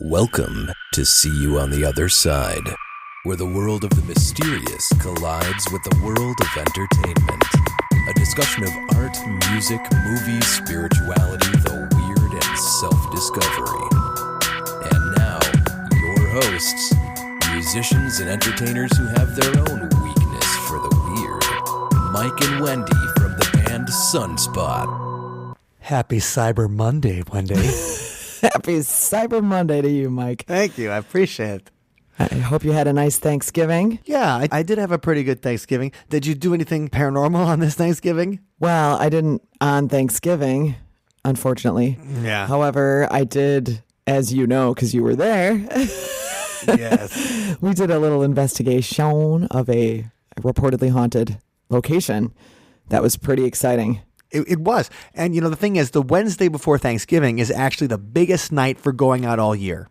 Welcome to See You on the Other Side, where the world of the mysterious collides with the world of entertainment. A discussion of art, music, movies, spirituality, the weird, and self-discovery. And now, your hosts, musicians and entertainers who have their own weakness for the weird, Mike and Wendy from the band Sunspot. Happy Cyber Monday, Wendy. Happy Cyber Monday to you, Mike. Thank you. I appreciate it. I hope you had a nice Thanksgiving. Yeah, I did have a pretty good Thanksgiving. Did you do anything paranormal on this Thanksgiving? Well, I didn't on Thanksgiving, unfortunately. Yeah. However, I did, as you know, because you were there. Yes. We did a little investigation of a reportedly haunted location. That was pretty exciting. It was. And, you know, the thing is, the Wednesday before Thanksgiving is actually the biggest night for going out all year.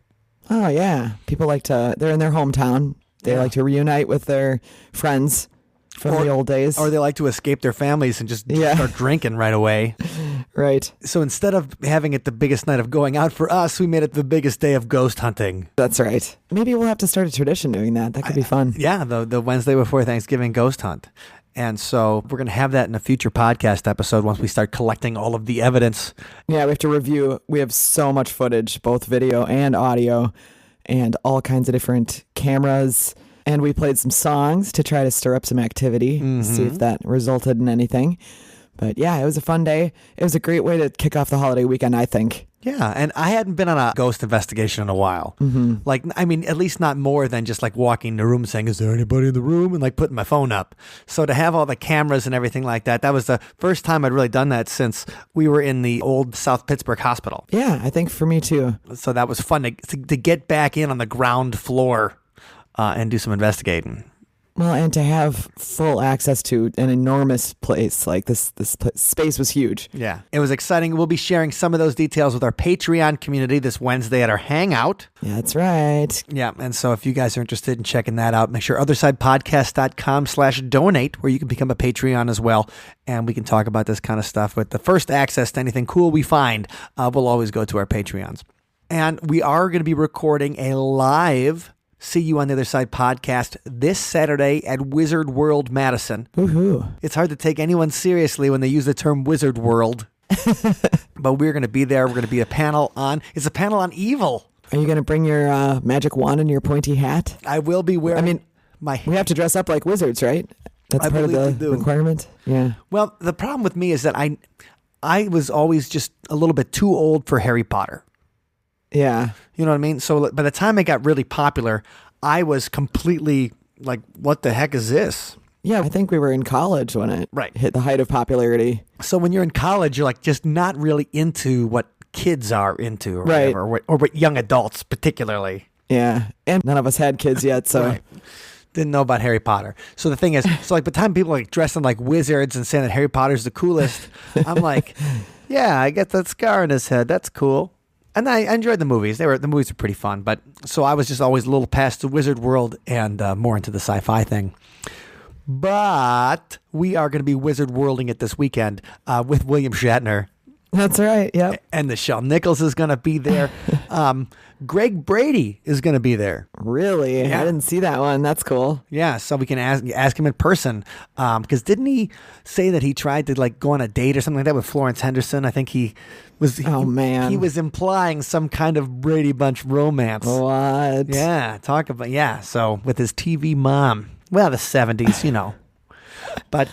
Oh, yeah. People they're in their hometown. They like to reunite with their friends from the old days. Or they like to escape their families and just start drinking right away. Right. So instead of having it the biggest night of going out for us, we made it the biggest day of ghost hunting. That's right. Maybe we'll have to start a tradition doing that. That could be fun. Yeah, the Wednesday before Thanksgiving ghost hunt. And so we're going to have that in a future podcast episode once we start collecting all of the evidence. Yeah, we have to review. We have so much footage, both video and audio, and all kinds of different cameras. And we played some songs to try to stir up some activity, see if that resulted in anything. But yeah, it was a fun day. It was a great way to kick off the holiday weekend, I think. Yeah, and I hadn't been on a ghost investigation in a while. Like, I mean, at least not more than just like walking in the room saying, is there anybody in the room? And like putting my phone up. So to have all the cameras and everything like that, that was the first time I'd really done that since we were in the old South Pittsburgh hospital. Yeah, I think for me too. So that was fun to get back in on the ground floor and do some investigating. Well, and to have full access to an enormous place like this space was huge. Yeah, it was exciting. We'll be sharing some of those details with our Patreon community this Wednesday at our Hangout. Yeah, that's right. Yeah, and so if you guys are interested in checking that out, make sure othersidepodcast.com/donate, where you can become a Patreon as well, and we can talk about this kind of stuff. With the first access to anything cool we find, we'll always go to our Patreons. And we are going to be recording a live See You on the Other Side podcast this Saturday at Wizard World Madison. Woohoo. It's hard to take anyone seriously when they use the term Wizard World. But we're going to be there. We're going to be it's a panel on evil. Are you going to bring your magic wand and your pointy hat? I will be wearing we have to dress up like wizards, right? That's part of the requirement? Yeah. Well, the problem with me is that I was always just a little bit too old for Harry Potter. Yeah. You know what I mean? So by the time it got really popular, I was completely like, what the heck is this? Yeah, I think we were in college when it hit the height of popularity. So when you're in college, you're like just not really into what kids are into or whatever, or what young adults particularly. Yeah, and none of us had kids yet, so... Didn't know about Harry Potter. So the thing is, so like by the time people like dressing like wizards and saying that Harry Potter's the coolest, I'm like, yeah, I get that scar in his head. That's cool. And I enjoyed the movies. The movies were pretty fun. But so I was just always a little past the wizard world and more into the sci-fi thing. But we are going to be wizard worlding it this weekend with William Shatner. That's right. Yep. And Nichelle Nichols is going to be there. Greg Brady is going to be there. Really? Yeah. I didn't see that one. That's cool. Yeah, so we can ask him in person. Because didn't he say that he tried to like go on a date or something like that with Florence Henderson? I think he was. Oh, man. He was implying some kind of Brady Bunch romance. What? Yeah, so with his TV mom. Well, the 70s, you know. But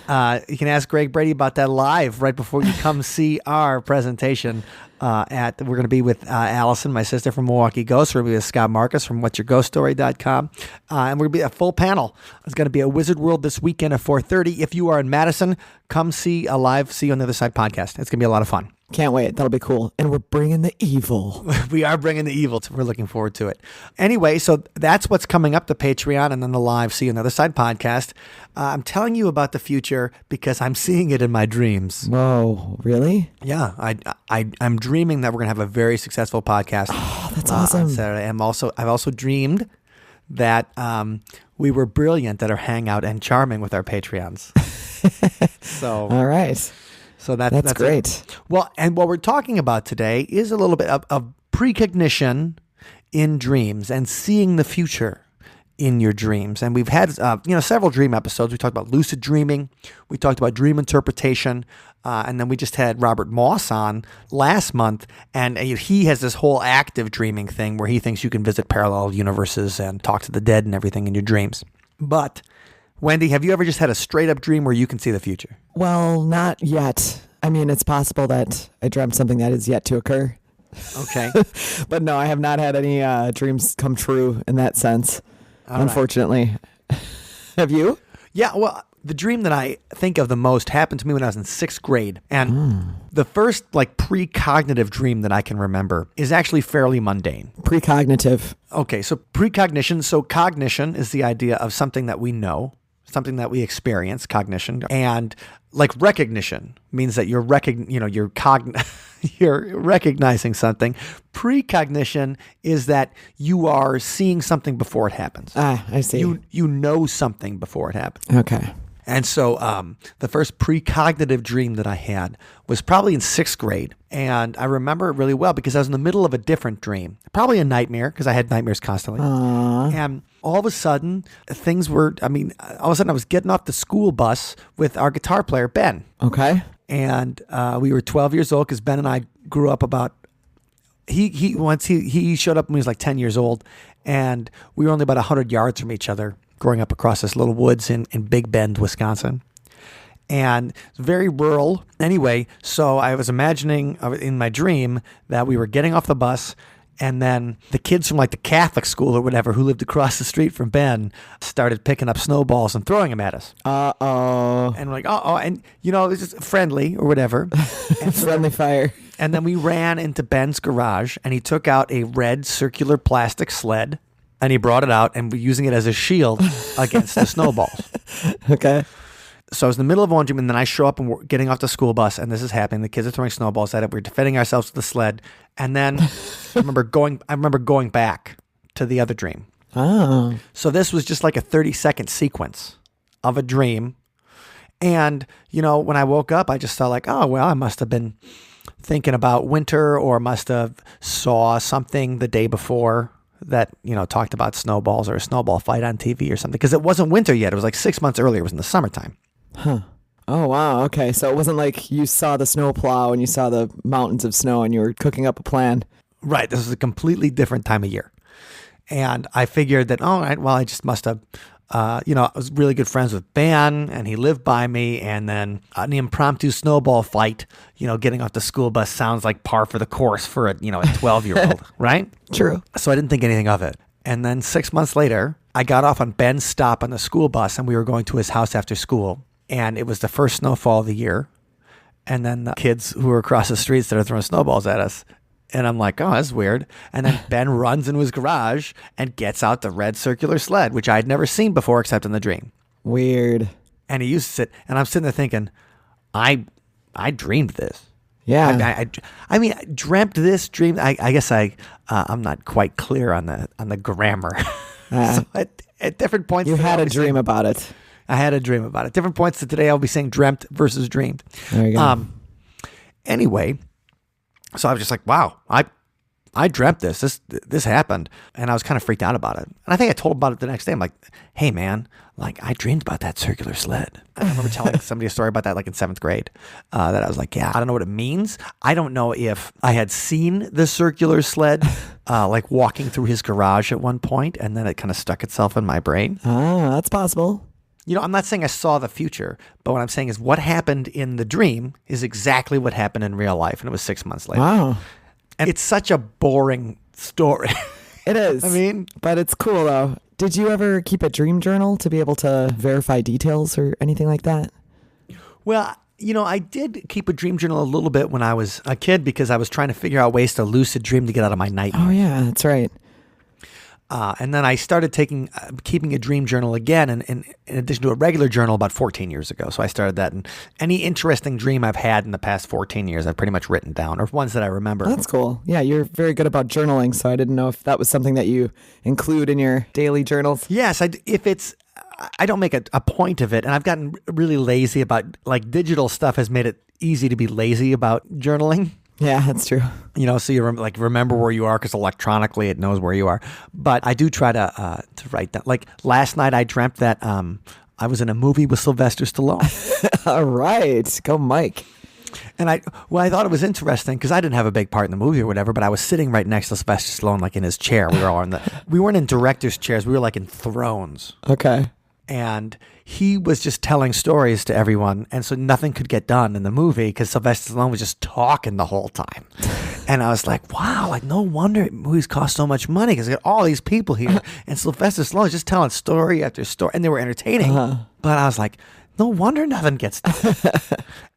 you can ask Greg Brady about that live right before you come see our presentation. We're going to be with Allison, my sister from Milwaukee Ghosts. We're going to be with Scott Marcus from whatyourghoststory.com. And we're going to be a full panel. It's going to be a Wizard World this weekend at 4:30. If you are in Madison, come see a live See You on the Other Side podcast. It's going to be a lot of fun. Can't wait. That'll be cool. And we're bringing the evil. We are bringing the evil. We're looking forward to it. Anyway, so that's what's coming up, the Patreon and then the live See You on the Other Side podcast. I'm telling you about the future because I'm seeing it in my dreams. Whoa, really? Yeah, I'm dreaming that we're going to have a very successful podcast. Oh, that's awesome. On Saturday. I've also dreamed that we were brilliant at our hangout and charming with our Patreons. So all right. So that's great. Well, and what we're talking about today is a little bit of precognition in dreams and seeing the future in your dreams. And we've had several dream episodes. We talked about lucid dreaming. We talked about dream interpretation. And then we just had Robert Moss on last month. And he has this whole active dreaming thing where he thinks you can visit parallel universes and talk to the dead and everything in your dreams. But Wendy, have you ever just had a straight up dream where you can see the future? Well, not yet. I mean, it's possible that I dreamt something that is yet to occur. Okay. But no, I have not had any dreams come true in that sense. All unfortunately. Right. Have you? Yeah, well, the dream that I think of the most happened to me when I was in 6th grade. And the first precognitive dream that I can remember is actually fairly mundane. Precognitive. Okay, so precognition. So cognition is the idea of something that we know, something that we experience, cognition. And recognition means that you're recognizing something. Precognition is that you are seeing something before it happens. I see. You know something before it happens. Okay. And so the first precognitive dream that I had was probably in 6th grade. And I remember it really well because I was in the middle of a different dream, probably a nightmare because I had nightmares constantly. And all of a sudden, I was getting off the school bus with our guitar player, Ben. Okay. And we were 12 years old because Ben and I grew up about, he showed up when he was like 10 years old. And we were only about 100 yards from each other, growing up across this little woods in Big Bend, Wisconsin. And it's very rural. Anyway, so I was imagining in my dream that we were getting off the bus, and then the kids from the Catholic school or whatever who lived across the street from Ben started picking up snowballs and throwing them at us. Uh-oh. And we're like, uh-oh. And, it was just friendly or whatever. And friendly fire. And then we ran into Ben's garage, and he took out a red circular plastic sled, and he brought it out and we're using it as a shield against the snowballs. Okay. So I was in the middle of one dream, and then I show up and we're getting off the school bus, and this is happening. The kids are throwing snowballs at it. We're defending ourselves with the sled. And then I remember going back to the other dream. Oh. So this was just like a 30-second sequence of a dream. And, when I woke up, I just thought I must have been thinking about winter, or must have saw something the day before that, talked about snowballs or a snowball fight on TV or something. Because it wasn't winter yet. It was 6 months earlier. It was in the summertime. Huh. Oh, wow. Okay. So it wasn't like you saw the snow plow and you saw the mountains of snow and you were cooking up a plan. Right. This was a completely different time of year. And I figured that, all right, well, I just must have, I was really good friends with Ben, and he lived by me. And then an impromptu snowball fight, getting off the school bus sounds like par for the course for a 12-year-old, right? True. So I didn't think anything of it. And then 6 months later, I got off on Ben's stop on the school bus, and we were going to his house after school. And it was the first snowfall of the year. And then the kids who were across the street started throwing snowballs at us. And I'm like, oh, that's weird. And then Ben runs into his garage and gets out the red circular sled, which I had never seen before except in the dream. Weird. And he uses it. And I'm sitting there thinking, I dreamed this. Yeah. I dreamt this dream. I guess I'm not quite clear on the grammar. So at different points. You had a dream about it. I had a dream about it. Different points today, I'll be saying dreamt versus dreamed. There you go. Anyway, so I was just like, wow, I dreamt this. This happened. And I was kind of freaked out about it. And I think I told him about it the next day. I'm like, hey, man, I dreamed about that circular sled. I remember telling somebody a story about that in 7th grade. That I was like, yeah, I don't know what it means. I don't know if I had seen the circular sled walking through his garage at one point, and then it kind of stuck itself in my brain. Ah, that's possible. I'm not saying I saw the future, but what I'm saying is what happened in the dream is exactly what happened in real life, and it was 6 months later. Wow. And it's such a boring story. It is. But it's cool, though. Did you ever keep a dream journal to be able to verify details or anything like that? Well, I did keep a dream journal a little bit when I was a kid because I was trying to figure out ways to lucid dream to get out of my nightmares. Oh, yeah, that's right. And then I started keeping a dream journal again, in addition to a regular journal, about 14 years ago. So I started that, and any interesting dream I've had in the past 14 years, I've pretty much written down, or ones that I remember. That's cool. Yeah, you're very good about journaling, so I didn't know if that was something that you include in your daily journals. Yes, I don't make a point of it, and I've gotten really lazy about, digital stuff has made it easy to be lazy about journaling. Yeah, that's true. So you remember where you are because electronically it knows where you are. But I do try to write down. Like last night, I dreamt that I was in a movie with Sylvester Stallone. All right, go Mike. And I thought it was interesting because I didn't have a big part in the movie or whatever, but I was sitting right next to Sylvester Stallone, like in his chair. We weren't in director's chairs. We were like in thrones. Okay. And he was just telling stories to everyone. And so nothing could get done in the movie because Sylvester Stallone was just talking the whole time. And I was like, wow, like no wonder movies cost so much money because they got all these people here. And Sylvester Stallone was just telling story after story. And they were entertaining. But I was like, no wonder nothing gets done.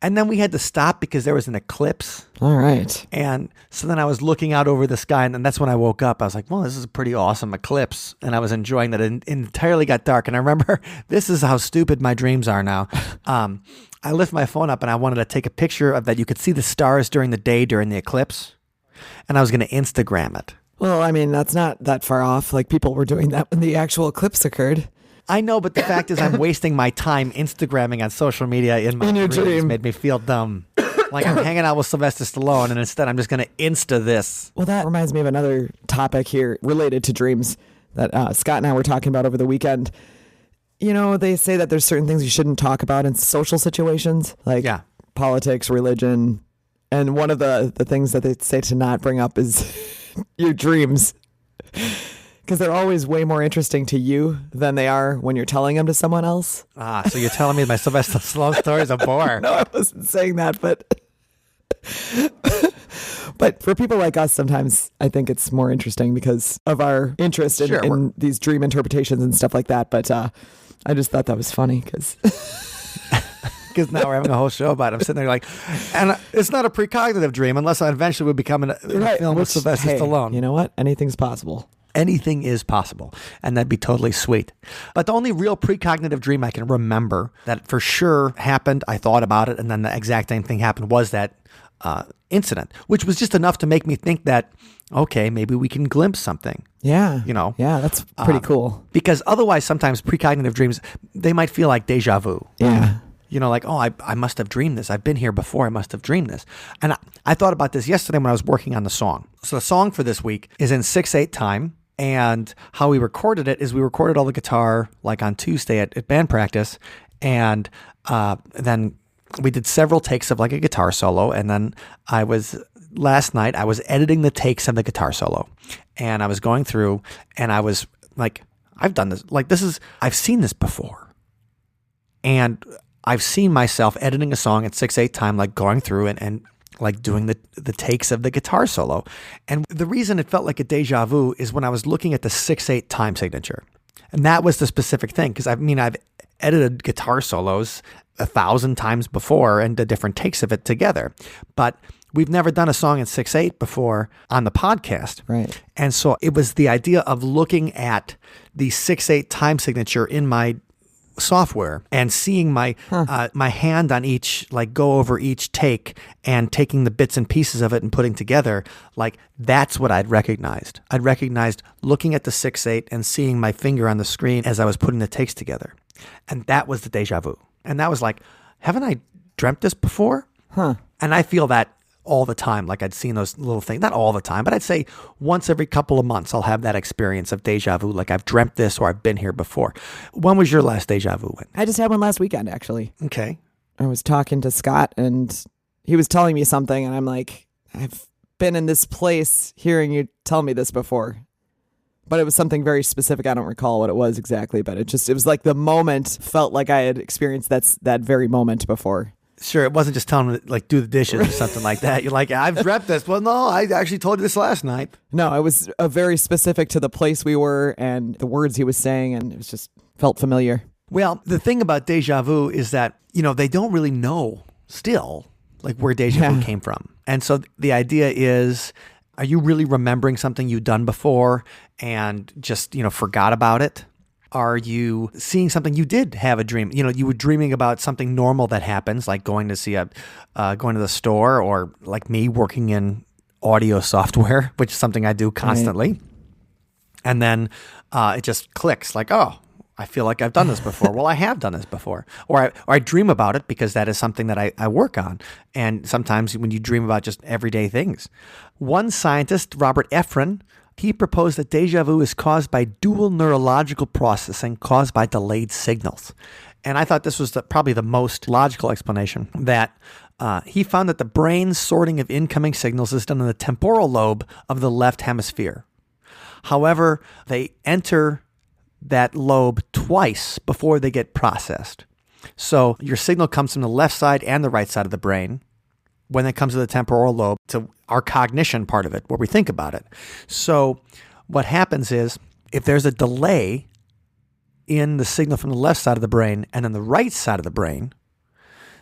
And then we had to stop because there was an eclipse. All right. And so then I was looking out over the sky, and then that's when I woke up. I was like, well, this is a pretty awesome eclipse. And I was enjoying that. It entirely got dark. And I remember, this is how stupid my dreams are now. I lift my phone up, and I wanted to take a picture of that. You could see the stars during the day during the eclipse. And I was going to Instagram it. Well, I mean, that's not that far off. Like, people were doing that when the actual eclipse occurred. I know, but the fact is I'm wasting my time Instagramming on social media in my your dreams. dream. Made me feel dumb. Like I'm hanging out with Sylvester Stallone, and instead I'm just going to Insta this. Well, that reminds me of another topic here related to dreams that Scott and I were talking about over the weekend. They say that there's certain things you shouldn't talk about in social situations, like politics, religion. And one of the things that they say to not bring up is your dreams. Because they're always way more interesting to you than they are when you're telling them to someone else. So you're telling me my Sylvester Stallone story is a bore. No, I wasn't saying that, but for people like us, sometimes I think it's more interesting because of our interest in these dream interpretations and stuff like that. But I just thought that was funny because now we're having a whole show about it. I'm sitting there like, and it's not a precognitive dream unless I eventually would become in a film with Sylvester Stallone. You know what? Anything's possible. Anything is possible, and that'd be totally sweet. But the only real precognitive dream I can remember that for sure happened, I thought about it, and then the exact same thing happened, was that incident, which was just enough to make me think that, okay, maybe we can glimpse something. Yeah. Yeah, that's pretty cool. Because otherwise, sometimes precognitive dreams, they might feel like déjà vu. Yeah. Like, oh, I must have dreamed this. I've been here before. I must have dreamed this. And I thought about this yesterday when I was working on the song. So the song for this week is in 6/8 time. And how we recorded it is we recorded all the guitar like on Tuesday at band practice. And then we did several takes of like a guitar solo. And then last night I was editing the takes of the guitar solo. And I was going through and I was like, I've done this. Like I've seen this before. And I've seen myself editing a song at 6/8 time, like going through and like doing the takes of the guitar solo. And the reason it felt like a deja vu is when I was looking at the 6/8 time signature. And that was the specific thing. Because I've edited guitar solos 1,000 times before and did different takes of it together. But we've never done a song in 6/8 before on the podcast. Right. And so it was the idea of looking at the 6/8 time signature in my software and seeing my my hand on each, like go over each take and taking the bits and pieces of it and putting together, like that's what I'd recognized. I'd recognized looking at the 6/8 and seeing my finger on the screen as I was putting the takes together. And that was the deja vu. And that was like, haven't I dreamt this before? And I feel that all the time. Like I'd seen those little things, not all the time, but I'd say once every couple of months, I'll have that experience of deja vu. Like I've dreamt this or I've been here before. When was your last deja vu? I just had one last weekend, actually. Okay. I was talking to Scott and he was telling me something and I'm like, I've been in this place hearing you tell me this before. But it was something very specific. I don't recall what it was exactly, but it was like the moment felt like I had experienced that very moment before. Sure, it wasn't just telling them like do the dishes or something like that. You're like, I've dreamt this. Well, no, I actually told you this last night. No, it was very specific to the place we were and the words he was saying, and it was just felt familiar. Well, the thing about deja vu is that, they don't really know still like where deja vu came from. And so the idea is, are you really remembering something you've done before and just, forgot about it? Are you seeing something you did have a dream? You were dreaming about something normal that happens, like going to the store, or like me working in audio software, which is something I do constantly. Right. And then it just clicks like, oh, I feel like I've done this before. Well, I have done this before. Or I dream about it because that is something that I work on. And sometimes when you dream about just everyday things. One scientist, Robert Efron, he proposed that déjà vu is caused by dual neurological processing caused by delayed signals. And I thought this was probably the most logical explanation, that he found that the brain's sorting of incoming signals is done in the temporal lobe of the left hemisphere. However, they enter that lobe twice before they get processed. So your signal comes from the left side and the right side of the brain when it comes to the temporal lobe, to our cognition part of it, where we think about it. So what happens is, if there's a delay in the signal from the left side of the brain and then the right side of the brain,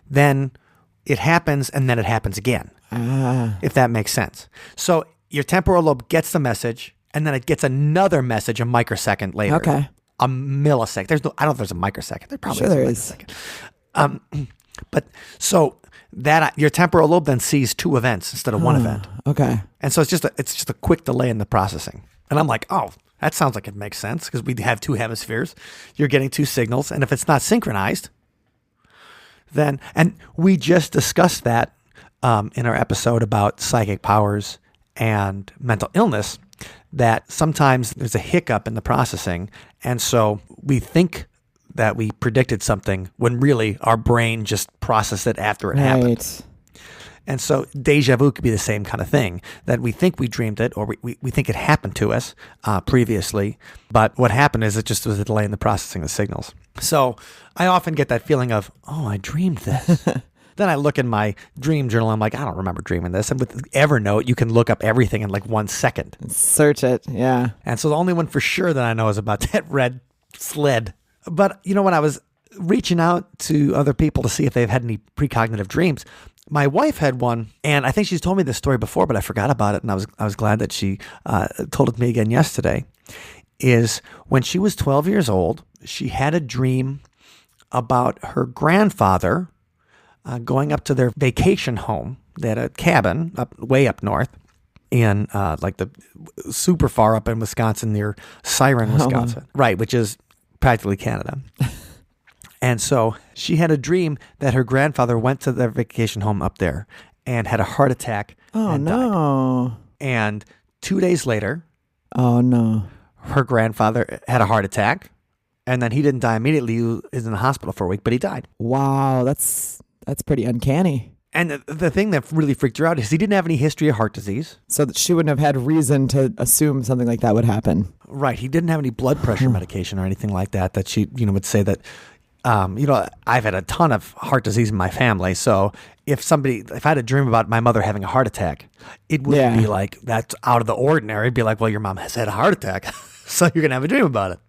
then it happens and then it happens again, if that makes sense. So your temporal lobe gets the message, and then it gets another message a microsecond later. Okay. A millisecond. I don't know if there's a microsecond. There probably Sure is a microsecond. But so that your temporal lobe then sees two events instead of one event. Okay. And so it's just a quick delay in the processing. And I'm like, oh, that sounds like it makes sense because we have two hemispheres. You're getting two signals. And if it's not synchronized, then, and we just discussed that in our episode about psychic powers and mental illness, that sometimes there's a hiccup in the processing. And so we think that we predicted something when really our brain just processed it after it happened. And so déjà vu could be the same kind of thing, that we think we dreamed it, or we think it happened to us previously. But what happened is it just was a delay in the processing of the signals. So I often get that feeling of, oh, I dreamed this. Then I look in my dream journal. I'm like, I don't remember dreaming this. And with Evernote, you can look up everything in like 1 second. Search it, yeah. And so the only one for sure that I know is about that red sled. But, when I was reaching out to other people to see if they've had any precognitive dreams, my wife had one, and I think she's told me this story before, but I forgot about it, and I was glad that she told it to me again yesterday, is when she was 12 years old, she had a dream about her grandfather going up to their vacation home. They had a cabin way up north in like the super far up in Wisconsin, near Siren, Wisconsin. Right, which is practically Canada. And so she had a dream that her grandfather went to their vacation home up there and had a heart attack and died. And 2 days later, her grandfather had a heart attack, and then he didn't die immediately. He was in the hospital for a week, but he died. Wow, that's pretty uncanny. And the thing that really freaked her out is he didn't have any history of heart disease. So that she wouldn't have had reason to assume something like that would happen. Right. He didn't have any blood pressure medication or anything like that, that she, would say that, I've had a ton of heart disease in my family. So if I had a dream about my mother having a heart attack, it wouldn't be like, that's out of the ordinary. It'd be like, well, your mom has had a heart attack, so you're going to have a dream about it.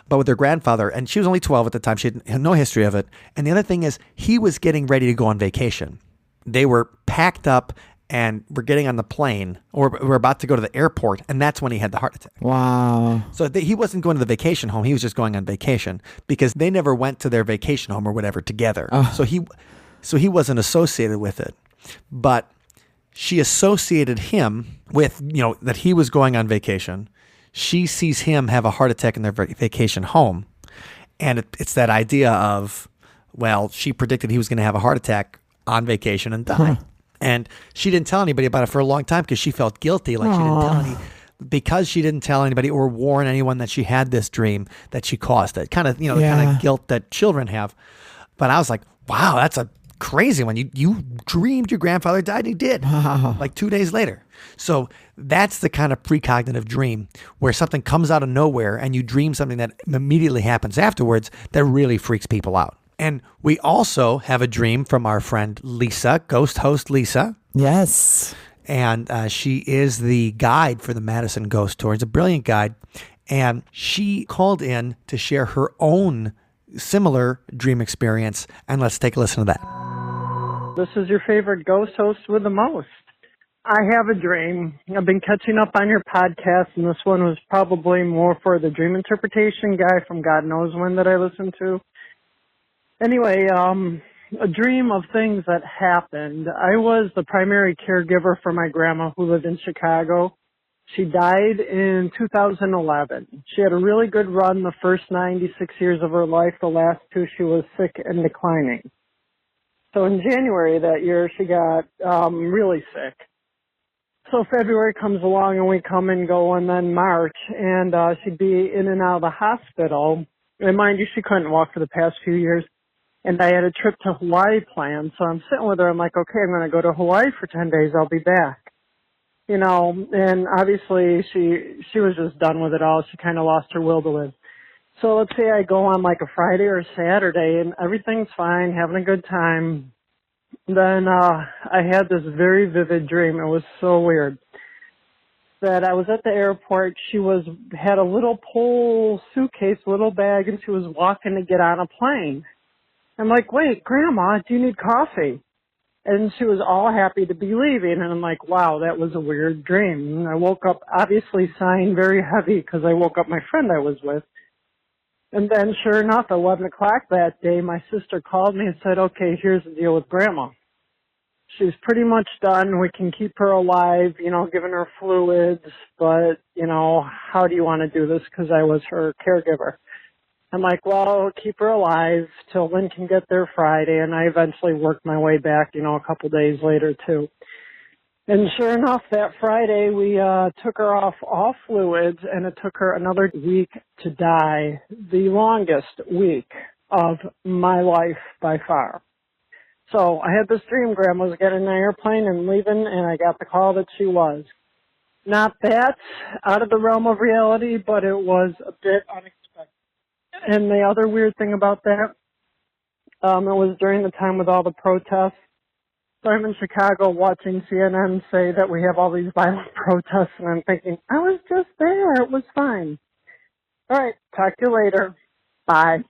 But with her grandfather, and she was only 12 at the time, she had no history of it. And the other thing is, he was getting ready to go on vacation. They were packed up and were getting on the plane, or were about to go to the airport, and that's when he had the heart attack. Wow. So he wasn't going to the vacation home. He was just going on vacation because they never went to their vacation home or whatever together. So he wasn't associated with it. But she associated him with, that he was going on vacation. She sees him have a heart attack in their vacation home. And it's that idea of, well, she predicted he was going to have a heart attack on vacation and die. And she didn't tell anybody about it for a long time because she felt guilty. Like because she didn't tell anybody or warn anyone that she had this dream, that she caused it. Kind of, the kind of guilt that children have. But I was like, wow, that's a crazy one. You dreamed your grandfather died, and he did. Like 2 days later. So that's the kind of precognitive dream where something comes out of nowhere and you dream something that immediately happens afterwards that really freaks people out. And we also have a dream from our friend Lisa, ghost host Lisa. Yes. And she is the guide for the Madison Ghost Tour. It's a brilliant guide. And she called in to share her own similar dream experience. And let's take a listen to that. This is your favorite ghost host with the most. I have a dream. I've been catching up on your podcast, and this one was probably more for the dream interpretation guy from God Knows When that I listen to. Anyway, a dream of things that happened. I was the primary caregiver for my grandma who lived in Chicago, She died in 2011. She had a really good run the first 96 years of her life. The last 2, she was sick and declining. So in January that year, she got really sick. So February comes along and we come and go, and then March, and she'd be in and out of the hospital. And mind you, she couldn't walk for the past few years. And I had a trip to Hawaii planned, so I'm sitting with her. I'm like, okay, I'm going to go to Hawaii for 10 days. I'll be back. You know, and obviously she was just done with it all. She kind of lost her will to live. So let's say I go on like a Friday or a Saturday, and everything's fine, having a good time. Then I had this very vivid dream. It was so weird. That I was at the airport. She had a little pole suitcase, little bag, and she was walking to get on a plane. I'm like, wait, Grandma, do you need coffee? And she was all happy to be leaving. And I'm like, wow, that was a weird dream. And I woke up obviously sighing very heavy because I woke up my friend I was with. And then sure enough, at 11 o'clock that day, my sister called me and said, okay, here's the deal with Grandma. She's pretty much done. We can keep her alive, you know, giving her fluids. But, you know, how do you want to do this? Because I was her caregiver. I'm like, well, keep her alive till Lynn can get there Friday. And I eventually worked my way back, you know, a couple days later, too. And sure enough, that Friday, we took her off all fluids, and it took her another week to die, the longest week of my life by far. So I had this dream Grandma was getting an airplane and leaving, and I got the call that she was. Not that out of the realm of reality, but it was a bit unexpected. And the other weird thing about that, it was during the time with all the protests. So I'm in Chicago watching CNN say that we have all these violent protests, and I'm thinking, I was just there. It was fine. All right, talk to you later. Bye.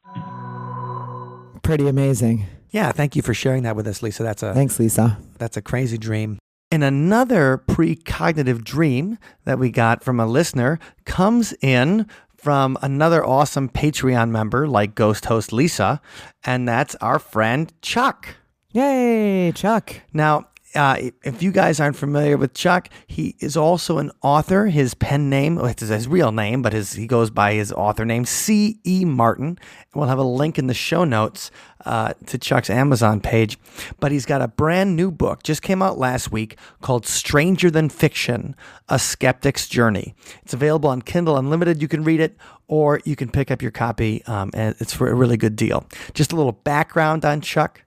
Pretty amazing. Yeah, thank you for sharing that with us, Lisa. Thanks, Lisa. That's a crazy dream. And another precognitive dream that we got from a listener comes in from another awesome Patreon member like Ghost Host Lisa, and that's our friend Chuck. Yay, Chuck. Now, if you guys aren't familiar with Chuck, he is also an author. His pen name, it's his real name, but he goes by his author name, C.E. Martin. We'll have a link in the show notes to Chuck's Amazon page. But he's got a brand new book, just came out last week, called Stranger Than Fiction, A Skeptic's Journey. It's available on Kindle Unlimited. You can read it, or you can pick up your copy, and it's for a really good deal. Just a little background on Chuck.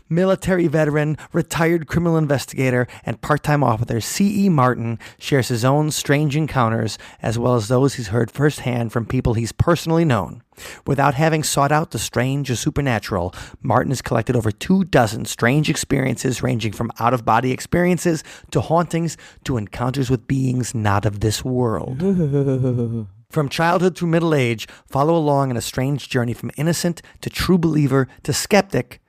Military veteran, retired criminal investigator, and part-time author C.E. Martin shares his own strange encounters as well as those he's heard firsthand from people he's personally known. Without having sought out the strange or supernatural, Martin has collected over 24 strange experiences ranging from out-of-body experiences to hauntings to encounters with beings not of this world. From childhood through middle age, follow along in a strange journey from innocent to true believer to skeptic.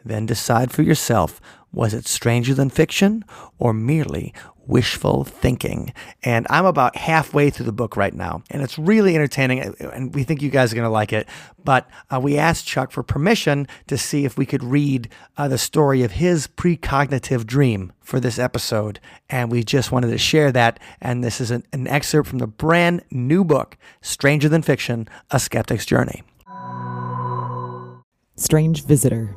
Then decide for yourself, was it stranger than fiction or merely wishful thinking? And I'm about halfway through the book right now, and it's really entertaining, and we think you guys are going to like it. But we asked Chuck for permission to see if we could read the story of his precognitive dream for this episode, and we just wanted to share that. And this is an excerpt from the brand new book, Stranger Than Fiction, A Skeptic's Journey. Strange Visitor.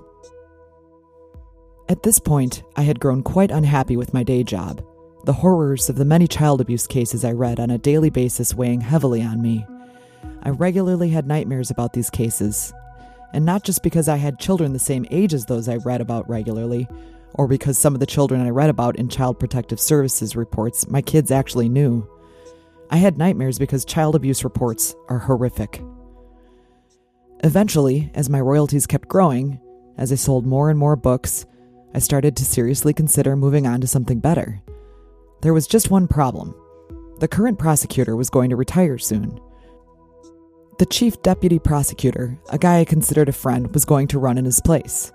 At this point, I had grown quite unhappy with my day job, the horrors of the many child abuse cases I read on a daily basis weighing heavily on me. I regularly had nightmares about these cases, and not just because I had children the same age as those I read about regularly, or because some of the children I read about in Child Protective Services reports my kids actually knew. I had nightmares because child abuse reports are horrific. Eventually, as my royalties kept growing, as I sold more and more books, I started to seriously consider moving on to something better. There was just one problem. The current prosecutor was going to retire soon. The chief deputy prosecutor, a guy I considered a friend, was going to run in his place.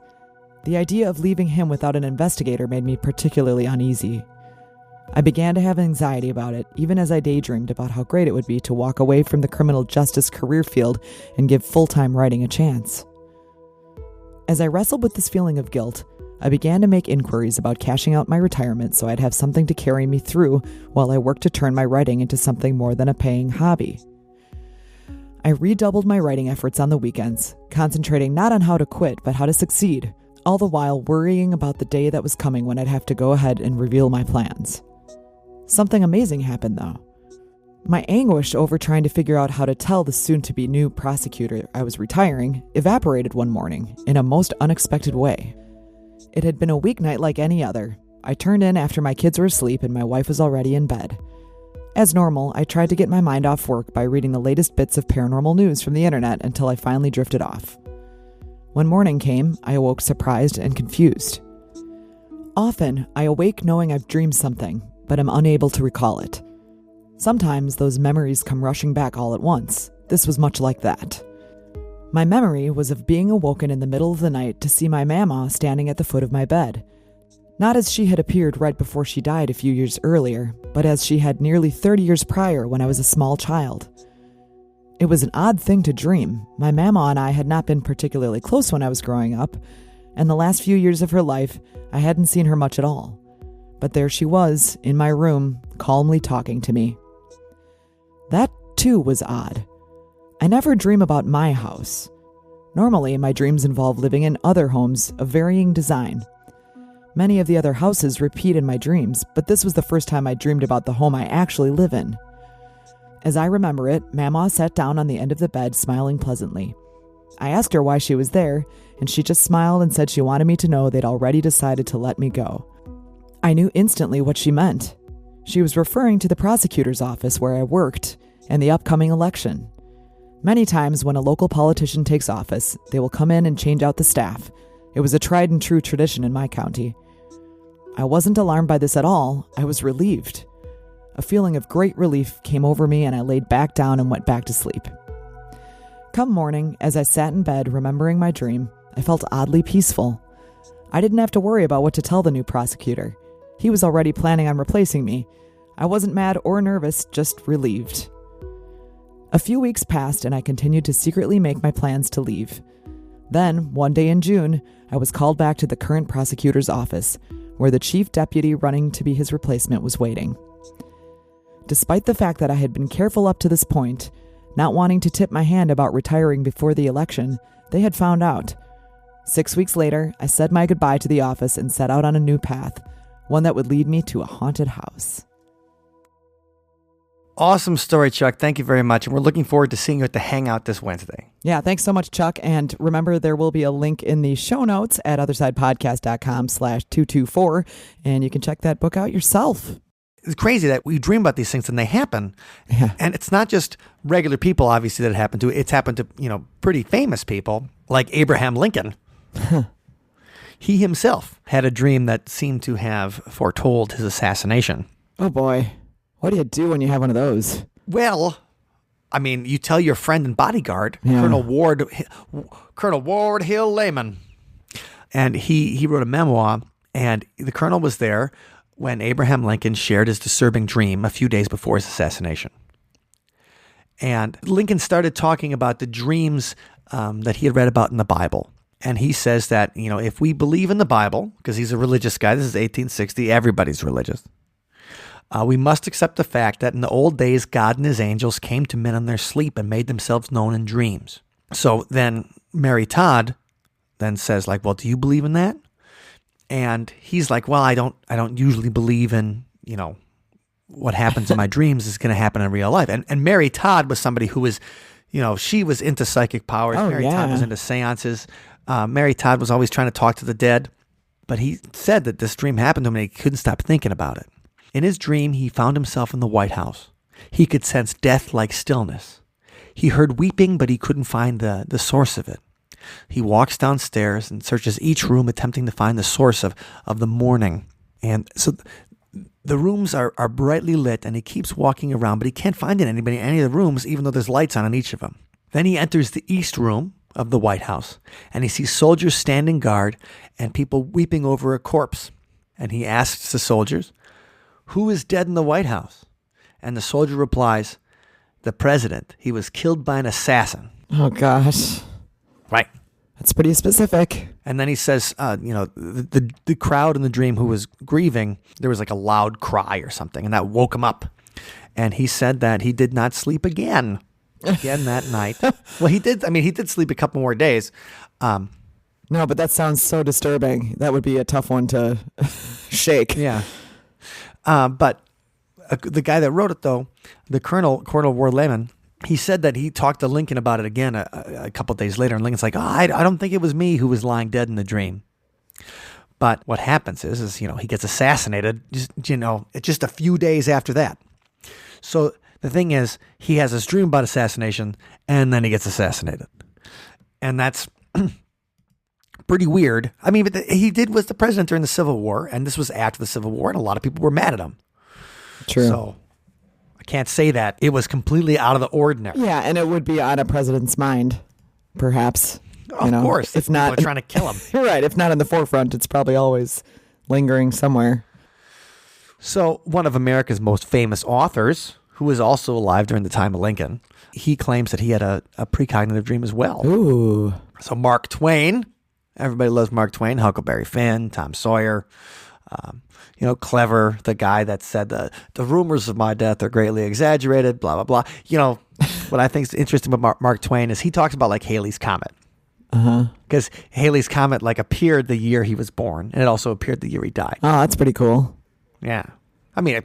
The idea of leaving him without an investigator made me particularly uneasy. I began to have anxiety about it, even as I daydreamed about how great it would be to walk away from the criminal justice career field and give full-time writing a chance. As I wrestled with this feeling of guilt, I began to make inquiries about cashing out my retirement so I'd have something to carry me through while I worked to turn my writing into something more than a paying hobby. I redoubled my writing efforts on the weekends, concentrating not on how to quit, but how to succeed, all the while worrying about the day that was coming when I'd have to go ahead and reveal my plans. Something amazing happened, though. My anguish over trying to figure out how to tell the soon-to-be new prosecutor I was retiring evaporated one morning in a most unexpected way. It had been a weeknight like any other. I turned in after my kids were asleep and my wife was already in bed. As normal, I tried to get my mind off work by reading the latest bits of paranormal news from the internet until I finally drifted off. When morning came, I awoke surprised and confused. Often, I awake knowing I've dreamed something, but am unable to recall it. Sometimes those memories come rushing back all at once. This was much like that. My memory was of being awoken in the middle of the night to see my mama standing at the foot of my bed. Not as she had appeared right before she died a few years earlier, but as she had nearly 30 years prior when I was a small child. It was an odd thing to dream. My mama and I had not been particularly close when I was growing up, and the last few years of her life, I hadn't seen her much at all. But there she was, in my room, calmly talking to me. That, too, was odd. I never dream about my house. Normally, my dreams involve living in other homes of varying design. Many of the other houses repeat in my dreams, but this was the first time I dreamed about the home I actually live in. As I remember it, Mama sat down on the end of the bed, smiling pleasantly. I asked her why she was there, and she just smiled and said she wanted me to know they'd already decided to let me go. I knew instantly what she meant. She was referring to the prosecutor's office where I worked and the upcoming election. Many times when a local politician takes office, they will come in and change out the staff. It was a tried and true tradition in my county. I wasn't alarmed by this at all. I was relieved. A feeling of great relief came over me and I laid back down and went back to sleep. Come morning, as I sat in bed remembering my dream, I felt oddly peaceful. I didn't have to worry about what to tell the new prosecutor. He was already planning on replacing me. I wasn't mad or nervous, just relieved. A few weeks passed and I continued to secretly make my plans to leave. Then, one day in June, I was called back to the current prosecutor's office, where the chief deputy running to be his replacement was waiting. Despite the fact that I had been careful up to this point, not wanting to tip my hand about retiring before the election, they had found out. 6 weeks later, I said my goodbye to the office and set out on a new path, one that would lead me to a haunted house. Awesome story, Chuck. Thank you very much. And we're looking forward to seeing you at the Hangout this Wednesday. Yeah, thanks so much, Chuck. And remember, there will be a link in the show notes at othersidepodcast.com/224, and you can check that book out yourself. It's crazy that we dream about these things and they happen. Yeah. And it's not just regular people, obviously, that it happened to. It's happened to, pretty famous people like Abraham Lincoln. He himself had a dream that seemed to have foretold his assassination. Oh, boy. What do you do when you have one of those? Well, you tell your friend and bodyguard, Yeah. Colonel Ward Hill Layman. And he wrote a memoir, and the colonel was there when Abraham Lincoln shared his disturbing dream a few days before his assassination. And Lincoln started talking about the dreams that he had read about in the Bible. And he says that, if we believe in the Bible, because he's a religious guy, this is 1860, everybody's religious. We must accept the fact that in the old days, God and his angels came to men in their sleep and made themselves known in dreams. So then Mary Todd then says, well, do you believe in that? And he's like, well, I don't usually believe in, what happens in my dreams is going to happen in real life. And Mary Todd was somebody who was, she was into psychic powers. Oh, Mary yeah. Todd was into seances. Mary Todd was always trying to talk to the dead. But he said that this dream happened to him and he couldn't stop thinking about it. In his dream, he found himself in the White House. He could sense death-like stillness. He heard weeping, but he couldn't find the source of it. He walks downstairs and searches each room, attempting to find the source of the mourning. And so the rooms are brightly lit, and he keeps walking around, but he can't find anybody in any of the rooms, even though there's lights on in each of them. Then he enters the East Room of the White House, and he sees soldiers standing guard and people weeping over a corpse. And he asks the soldiers, "Who is dead in the White House?" And the soldier replies, "The president. He was killed by an assassin." Oh, gosh. Right. That's pretty specific. And then he says, the crowd in the dream who was grieving, there was like a loud cry or something, and that woke him up. And he said that he did not sleep again that night. Well, he did. I mean, he did sleep a couple more days. No, but that sounds so disturbing. That would be a tough one to shake. Yeah. But the guy that wrote it, though, the Colonel Ward Lehman, he said that he talked to Lincoln about it again a couple of days later, and Lincoln's like, I don't think it was me who was lying dead in the dream. But what happens is he gets assassinated, just a few days after that. So the thing is, he has this dream about assassination, and then he gets assassinated. And that's pretty weird. I mean, but he was the president during the Civil War, and this was after the Civil War, and a lot of people were mad at him. True. So I can't say that it was completely out of the ordinary. Yeah, and it would be on a president's mind, perhaps. Of course. If not, people are trying to kill him. Right. If not in the forefront, it's probably always lingering somewhere. So one of America's most famous authors, who was also alive during the time of Lincoln, he claims that he had a precognitive dream as well. Ooh. So Mark Twain, everybody loves Mark Twain, Huckleberry Finn, Tom Sawyer, Clever, the guy that said the rumors of my death are greatly exaggerated, blah, blah, blah. What I think is interesting about Mark Twain is he talks about like Halley's Comet. Because Halley's Comet appeared the year he was born, and it also appeared the year he died. Oh, that's pretty cool. Yeah. I mean,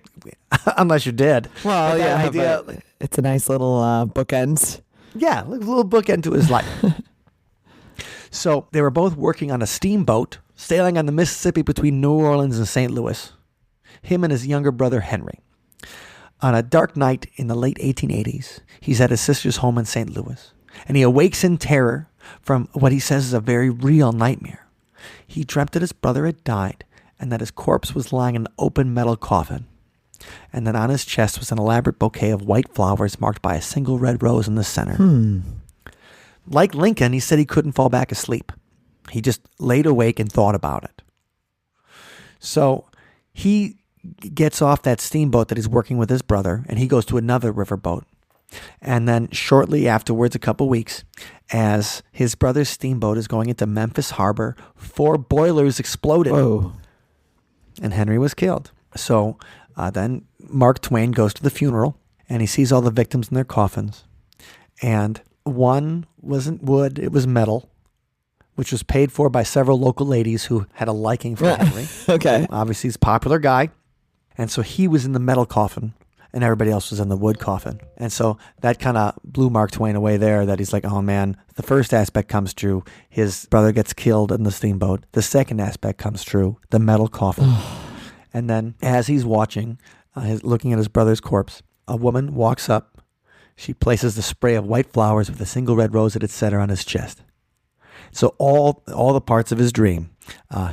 unless you're dead. Well, yeah, idea, it's a nice little bookends. Yeah, a little bookend to his life. So they were both working on a steamboat sailing on the Mississippi between New Orleans and St. Louis, him and his younger brother, Henry. On a dark night in the late 1880s, he's at his sister's home in St. Louis, and he awakes in terror from what he says is a very real nightmare. He dreamt that his brother had died and that his corpse was lying in an open metal coffin, and that on his chest was an elaborate bouquet of white flowers marked by a single red rose in the center. Like Lincoln, he said he couldn't fall back asleep. He just laid awake and thought about it. So he gets off that steamboat that he's working with his brother, and he goes to another riverboat. And then shortly afterwards, a couple weeks, as his brother's steamboat is going into Memphis Harbor, 4 boilers exploded. Whoa. And Henry was killed. So then Mark Twain goes to the funeral, and he sees all the victims in their coffins. And one wasn't wood, it was metal, which was paid for by several local ladies who had a liking for Henry. Okay. Obviously, he's a popular guy. And so he was in the metal coffin, and everybody else was in the wood coffin. And so that kind of blew Mark Twain away there, that he's like, oh man, the first aspect comes true. His brother gets killed in the steamboat. The second aspect comes true, the metal coffin. And then as he's watching, looking at his brother's corpse, a woman walks up. She places the spray of white flowers with a single red rose at its center on his chest. So all the parts of his dream,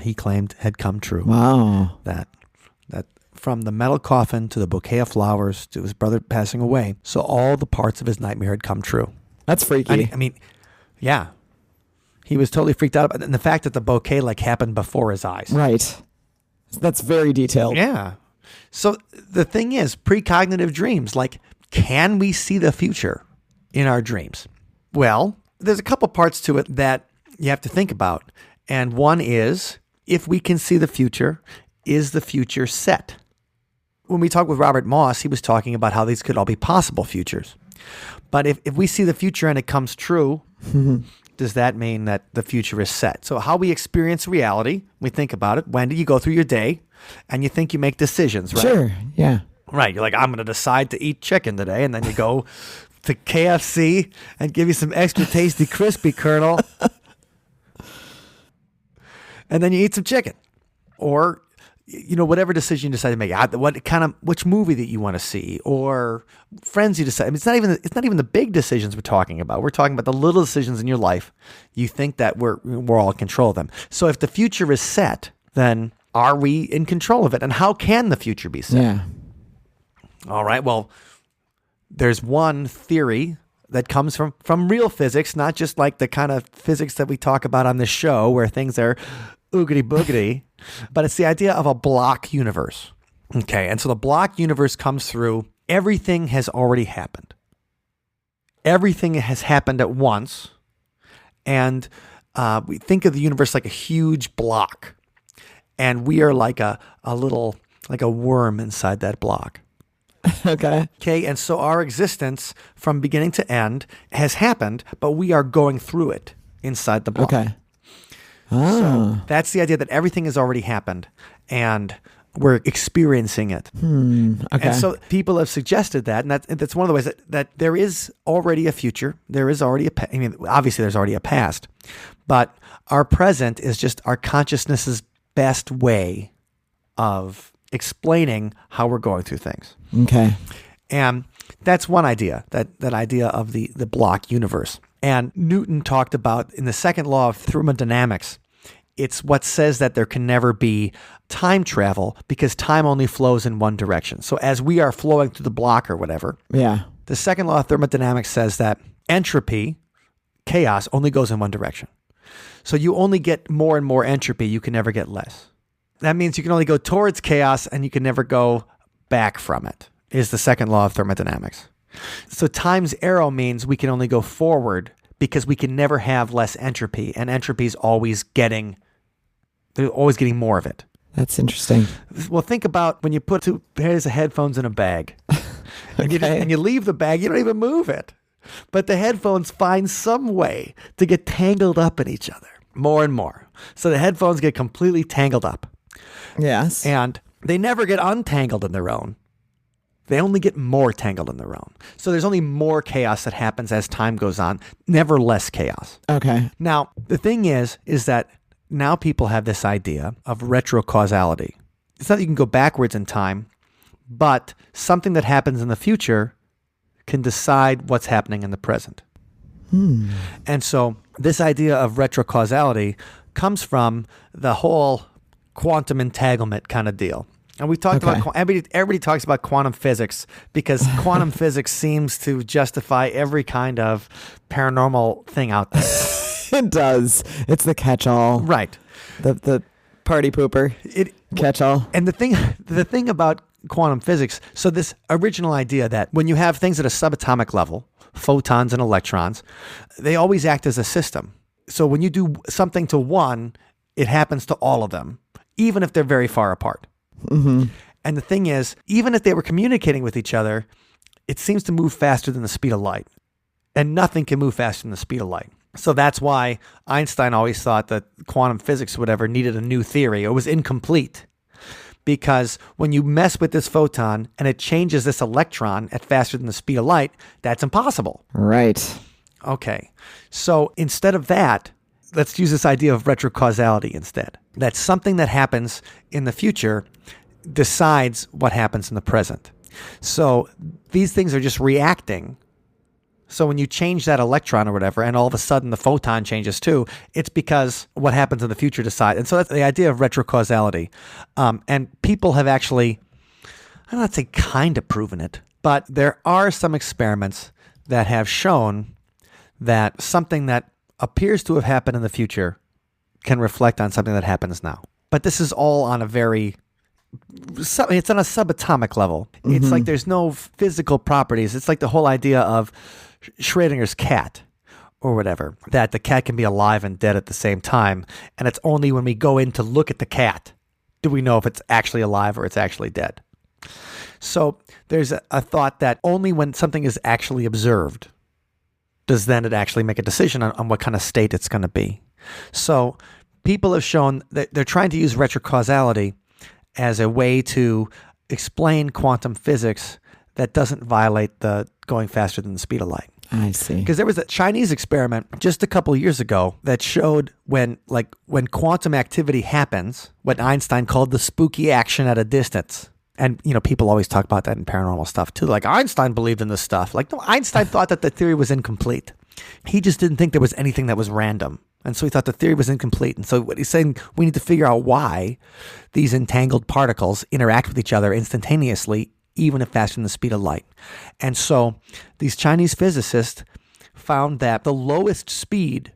he claimed, had come true. Wow. That from the metal coffin to the bouquet of flowers to his brother passing away. So all the parts of his nightmare had come true. That's freaky. I mean, yeah. He was totally freaked out about it. And the fact that the bouquet happened before his eyes. Right. That's very detailed. Yeah. So the thing is, precognitive dreams, can we see the future in our dreams? Well, there's a couple parts to it that you have to think about. And one is, if we can see the future, is the future set? When we talked with Robert Moss, he was talking about how these could all be possible futures. But if we see the future and it comes true, does that mean that the future is set? So how we experience reality, we think about it. When do you go through your day and you think you make decisions, right? Sure, yeah. Right. You're like, I'm going to decide to eat chicken today. And then you go to KFC and give you some extra tasty crispy kernel. And then you eat some chicken. Or, whatever decision you decide to make. Which movie that you want to see, or friends you decide. I mean, it's not even the big decisions we're talking about. We're talking about the little decisions in your life. You think that we're all in control of them. So if the future is set, then are we in control of it? And how can the future be set? Yeah. All right. Well, there's one theory that comes from real physics, not just like the kind of physics that we talk about on this show where things are oogity boogity, but it's the idea of a block universe. Okay. And so the block universe comes through, everything has already happened. Everything has happened at once. And we think of the universe like a huge block, and we are like a little, like a worm inside that block. Okay. Okay, and so our existence from beginning to end has happened, but we are going through it inside the block. Okay. So that's the idea that everything has already happened, and we're experiencing it. Okay. And so people have suggested that, and that's one of the ways that there is already a future. There is already obviously there's already a past, but our present is just our consciousness's best way of explaining how we're going through things. Okay. And that's one idea, that idea of the block universe. And Newton talked about in the second law of thermodynamics, it's what says that there can never be time travel because time only flows in one direction. So as we are flowing through the block or whatever, Yeah. the second law of thermodynamics says that entropy, chaos, only goes in one direction. So you only get more and more entropy. You can never get less. That means you can only go towards chaos and you can never go back from it, is the second law of thermodynamics. So time's arrow means we can only go forward because we can never have less entropy, and entropy is always getting more of it. That's interesting. Well, think about when you put 2 pairs of headphones in a bag and you leave the bag, you don't even move it. But the headphones find some way to get tangled up in each other more and more. So the headphones get completely tangled up. Yes. And they never get untangled on their own. They only get more tangled on their own. So there's only more chaos that happens as time goes on, never less chaos. Okay. Now, the thing is that now people have this idea of retrocausality. It's not that you can go backwards in time, but something that happens in the future can decide what's happening in the present. And so this idea of retrocausality comes from the whole quantum entanglement kind of deal. And we talked about, everybody talks about quantum physics because quantum physics seems to justify every kind of paranormal thing out there. It does. It's the catch-all. Right. The party pooper. Catch-all. And the thing about quantum physics, so this original idea that when you have things at a subatomic level, photons and electrons, they always act as a system. So when you do something to one, it happens to all of them, even if they're very far apart. Mm-hmm. And the thing is, even if they were communicating with each other, it seems to move faster than the speed of light. And nothing can move faster than the speed of light. So that's why Einstein always thought that quantum physics, whatever, needed a new theory. It was incomplete. Because when you mess with this photon and it changes this electron at faster than the speed of light, that's impossible. Right. Okay. So instead of that, let's use this idea of retrocausality instead. That something that happens in the future decides what happens in the present. So these things are just reacting. So when you change that electron or whatever, and all of a sudden the photon changes too, it's because what happens in the future decides. And so that's the idea of retrocausality. And people have actually, I'm not say kind of proven it, but there are some experiments that have shown that something that appears to have happened in the future can reflect on something that happens now. But this is all on it's on a subatomic level. Mm-hmm. It's like there's no physical properties. It's like the whole idea of Schrodinger's cat or whatever, that the cat can be alive and dead at the same time. And it's only when we go in to look at the cat do we know if it's actually alive or it's actually dead. So there's a thought that only when something is actually observed does then it actually make a decision on what kind of state it's going to be. So people have shown that they're trying to use retrocausality as a way to explain quantum physics that doesn't violate the going faster than the speed of light. I see. Because there was a Chinese experiment just a couple of years ago that showed when quantum activity happens, what Einstein called the spooky action at a distance. And, people always talk about that in paranormal stuff too. Like Einstein believed in this stuff. Like, no, Einstein thought that the theory was incomplete. He just didn't think there was anything that was random. And so he thought the theory was incomplete. And so what he's saying, we need to figure out why these entangled particles interact with each other instantaneously, even if faster than the speed of light. And so these Chinese physicists found that the lowest speed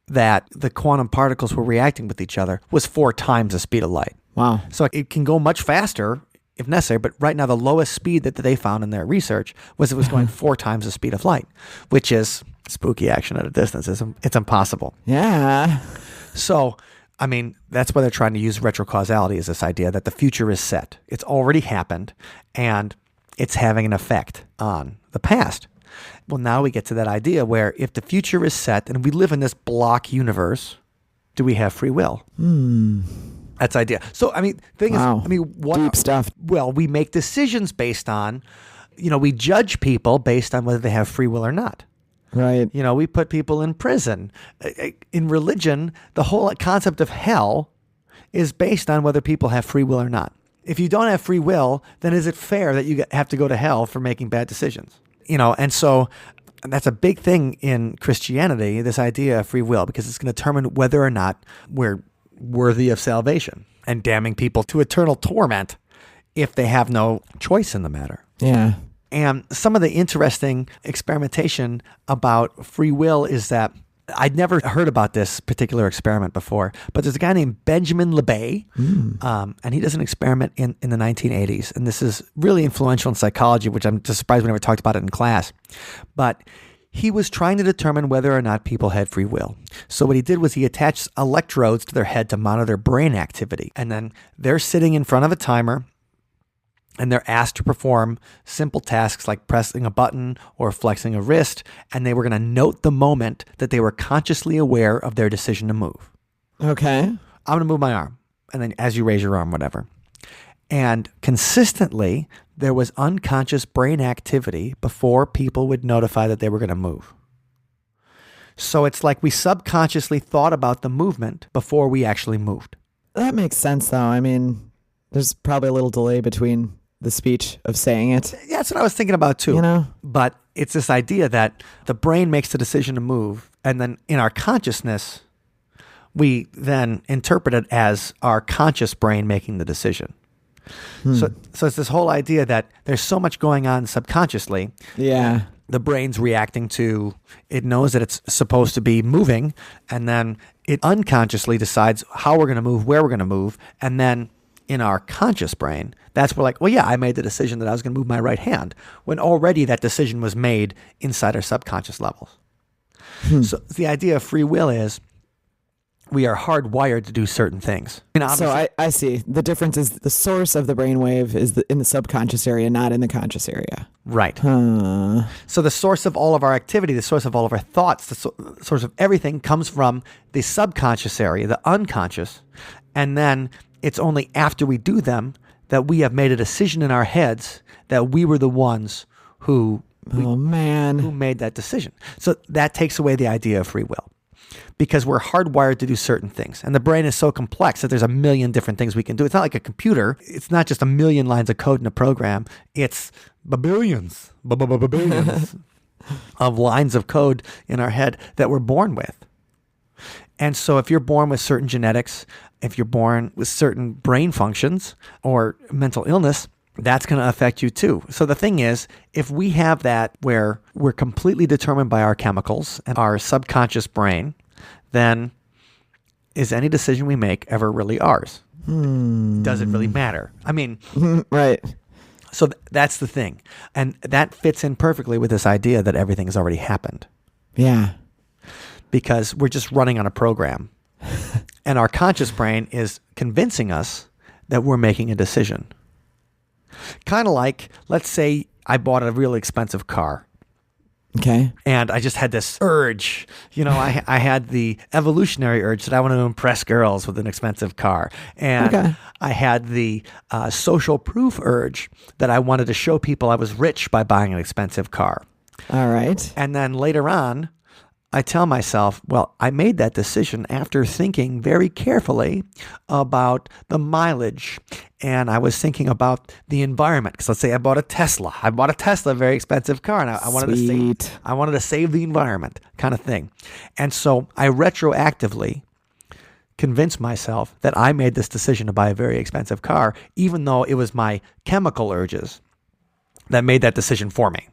that the quantum particles were reacting with each other was 4 times the speed of light. Wow. So it can go much faster if necessary, but right now the lowest speed that they found in their research was it was going 4 times the speed of light, which is spooky action at a distance. It's impossible. Yeah. So, I mean, that's why they're trying to use retrocausality, is this idea that the future is set. It's already happened, and it's having an effect on the past. Well, now we get to that idea where if the future is set and we live in this block universe, do we have free will? That's the idea. So, I mean, the thing Wow. is, what Deep stuff. Well, we make decisions based on, we judge people based on whether they have free will or not. Right. We put people in prison. In religion, the whole concept of hell is based on whether people have free will or not. If you don't have free will, then is it fair that you have to go to hell for making bad decisions? And so that's a big thing in Christianity, this idea of free will, because it's going to determine whether or not we're worthy of salvation, and damning people to eternal torment if they have no choice in the matter. Yeah. And some of the interesting experimentation about free will is that I'd never heard about this particular experiment before, but there's a guy named Benjamin Lebet, and he does an experiment in the 1980s. And this is really influential in psychology, which I'm just surprised we never talked about it in class. But he was trying to determine whether or not people had free will. So what he did was he attached electrodes to their head to monitor their brain activity. And then they're sitting in front of a timer, and they're asked to perform simple tasks like pressing a button or flexing a wrist, and they were going to note the moment that they were consciously aware of their decision to move. Okay. I'm going to move my arm, and then as you raise your arm, whatever. And consistently, there was unconscious brain activity before people would notify that they were going to move. So it's like we subconsciously thought about the movement before we actually moved. That makes sense, though. I mean, there's probably a little delay between the speech of saying it. Yeah, that's what I was thinking about too. But it's this idea that the brain makes the decision to move, and then in our consciousness, we then interpret it as our conscious brain making the decision. So it's this whole idea that there's so much going on subconsciously. Yeah. The brain's reacting to, it knows that it's supposed to be moving, and then it unconsciously decides how we're going to move, where we're going to move, and then in our conscious brain, that's where like, well, yeah, I made the decision that I was going to move my right hand, when already that decision was made inside our subconscious levels. So the idea of free will is we are hardwired to do certain things. So I see. The difference is the source of the brainwave is in the subconscious area, not in the conscious area. Right. So the source of all of our activity, the source of all of our thoughts, the source of everything comes from the subconscious area, the unconscious. And then it's only after we do them that we have made a decision in our heads that we were the ones who made that decision. So that takes away the idea of free will, because we're hardwired to do certain things. And the brain is so complex that there's a million different things we can do. It's not like a computer. It's not just a million lines of code in a program. It's billions of lines of code in our head that we're born with. And so if you're born with certain genetics, if you're born with certain brain functions or mental illness, that's going to affect you too. So the thing is, if we have that where we're completely determined by our chemicals and our subconscious brain, then is any decision we make ever really ours? Does it really matter? I mean, right. So that's the thing. And that fits in perfectly with this idea that everything has already happened. Yeah. Because we're just running on a program. And our conscious brain is convincing us that we're making a decision. Kind of like, let's say I bought a really expensive car. Okay. And I just had this urge. I had the evolutionary urge that I want to impress girls with an expensive car. And I had the social proof urge that I wanted to show people I was rich by buying an expensive car. All right. And then later on, I tell myself, well, I made that decision after thinking very carefully about the mileage, and I was thinking about the environment. Because let's say I bought a Tesla. A very expensive car, and I wanted to save the environment, kind of thing. And so I retroactively convinced myself that I made this decision to buy a very expensive car, even though it was my chemical urges that made that decision for me.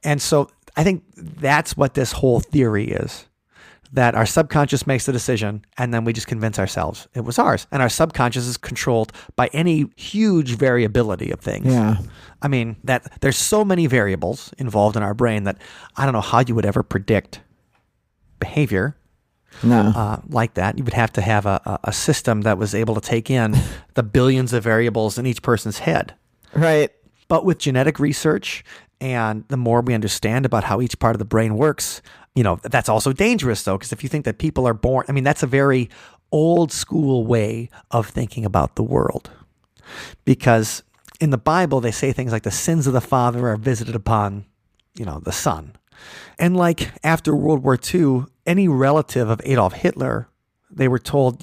And so I think that's what this whole theory is, that our subconscious makes the decision, and then we just convince ourselves it was ours. And our subconscious is controlled by any huge variability of things. Yeah. I mean, that there's so many variables involved in our brain that I don't know how you would ever predict behavior like that. You would have to have a system that was able to take in the billions of variables in each person's head. Right. But with genetic research and the more we understand about how each part of the brain works, that's also dangerous, though, because if you think that people are born, I mean, that's a very old school way of thinking about the world. Because in the Bible, they say things like the sins of the father are visited upon, the son. And like after World War II, any relative of Adolf Hitler, they were told,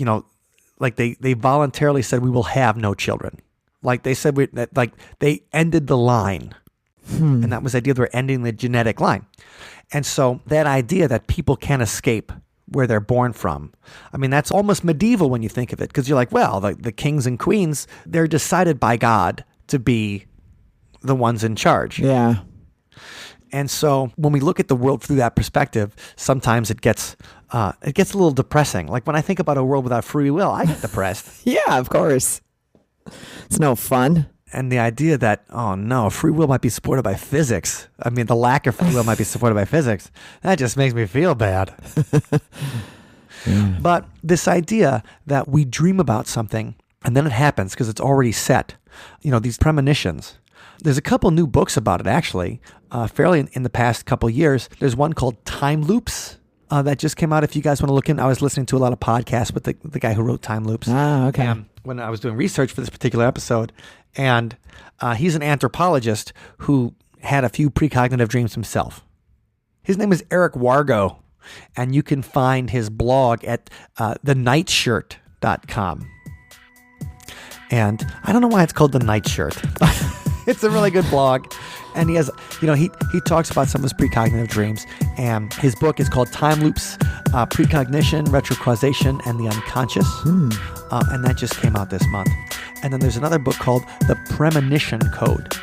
like they voluntarily said, we will have no children. Like they said, they ended the line. And that was the idea they were ending the genetic line. And so that idea that people can't escape where they're born from, I mean, that's almost medieval when you think of it, because you're like, well, the kings and queens, they're decided by God to be the ones in charge. Yeah. And so when we look at the world through that perspective, sometimes it gets a little depressing. Like when I think about a world without free will, I get depressed. Yeah, of course. It's no fun. And the idea that, oh no, free will might be supported by physics. I mean, the lack of free will might be supported by physics. That just makes me feel bad. But this idea that we dream about something and then it happens because it's already set, these premonitions. There's a couple new books about it, actually, fairly in the past couple years. There's one called Time Loops that just came out. If you guys want to look in, I was listening to a lot of podcasts with the guy who wrote Time Loops. Ah, okay. When I was doing research for this particular episode. And he's an anthropologist who had a few precognitive dreams himself. His name is Eric Wargo, and you can find his blog at thenightshirt.com. And I don't know why it's called The Night Shirt. It's a really good blog. And he has, he talks about some of his precognitive dreams. And his book is called Time Loops, Precognition, Retrocausality, and the Unconscious. And that just came out this month. And then there's another book called The Premonition Code.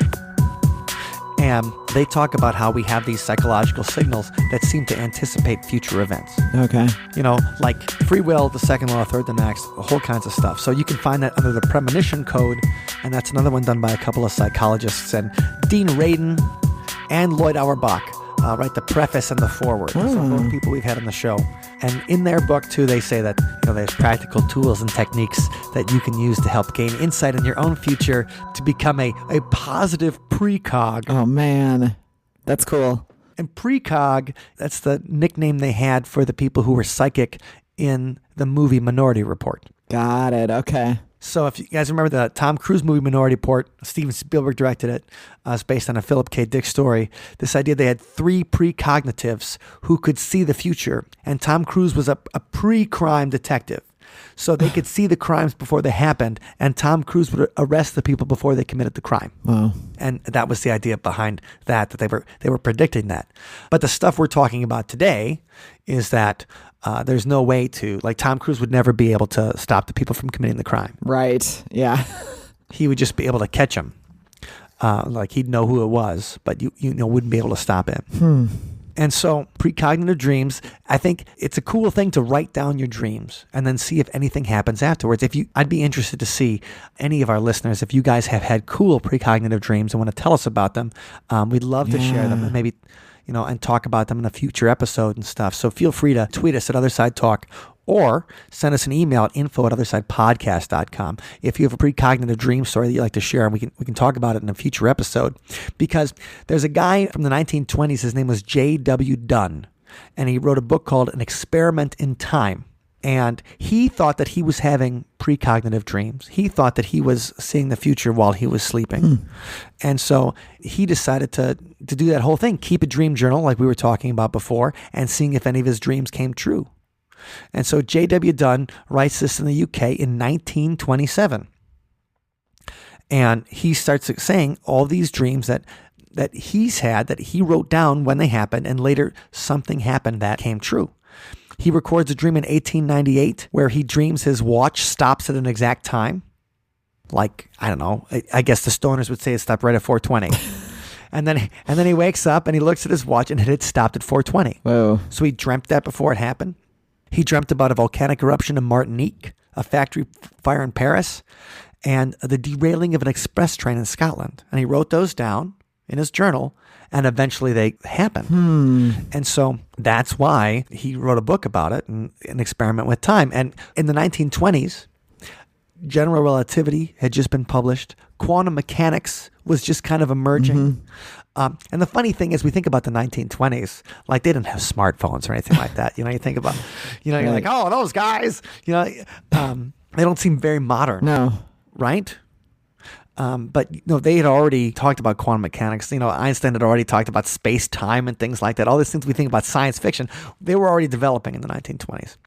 And they talk about how we have these psychological signals that seem to anticipate future events. Okay. Like free will, the second law, third the next, whole kinds of stuff. So you can find that under the Premonition Code, and that's another one done by a couple of psychologists. And Dean Radin and Lloyd Auerbach write the preface and the foreword. So both people we've had on the show. And in their book, too, they say that there's practical tools and techniques that you can use to help gain insight in your own future to become a positive precog. Oh, man. That's cool. And precog, that's the nickname they had for the people who were psychic in the movie Minority Report. Got it. Okay. So if you guys remember the Tom Cruise movie Minority Report, Steven Spielberg directed it. It's based on a Philip K. Dick story. This idea they had 3 precognitives who could see the future. And Tom Cruise was a pre-crime detective. So they could see the crimes before they happened. And Tom Cruise would arrest the people before they committed the crime. Wow. And that was the idea behind that they were predicting that. But the stuff we're talking about today is that there's no way to, like Tom Cruise would never be able to stop the people from committing the crime. Right. Yeah. He would just be able to catch them. Like he'd know who it was, but you wouldn't be able to stop him. And so precognitive dreams, I think it's a cool thing to write down your dreams and then see if anything happens afterwards. I'd be interested to see any of our listeners, if you guys have had cool precognitive dreams and want to tell us about them, we'd love to share them and maybe, and talk about them in a future episode and stuff. So feel free to tweet us at Otherside Talk or send us an email at info@othersidepodcast.com if you have a precognitive dream story that you'd like to share, and we can talk about it in a future episode. Because there's a guy from the 1920s, his name was J.W. Dunn, and he wrote a book called An Experiment in Time. And he thought that he was having precognitive dreams. He thought that he was seeing the future while he was sleeping. And so he decided to do that whole thing, keep a dream journal like we were talking about before, and seeing if any of his dreams came true. And so J.W. Dunn writes this in the UK in 1927. And he starts saying all these dreams that he's had, that he wrote down when they happened, and later something happened that came true. He records a dream in 1898 where he dreams his watch stops at an exact time. Like, I don't know, I guess the stoners would say it stopped right at 4:20. And then he wakes up and he looks at his watch and it had stopped at 4:20. Whoa. So he dreamt that before it happened. He dreamt about a volcanic eruption in Martinique, a factory fire in Paris, and the derailing of an express train in Scotland. And he wrote those down in his journal, and eventually they happened. And so that's why he wrote a book about it, and an experiment with time. And in the 1920s, general relativity had just been published. Quantum mechanics was just kind of emerging. And the funny thing is, we think about the 1920s, like they didn't have smartphones or anything like that. You think about, you're like, oh, those guys, they don't seem very modern. No. Right? But they had already talked about quantum mechanics. Einstein had already talked about space-time and things like that. All these things we think about science fiction, they were already developing in the 1920s.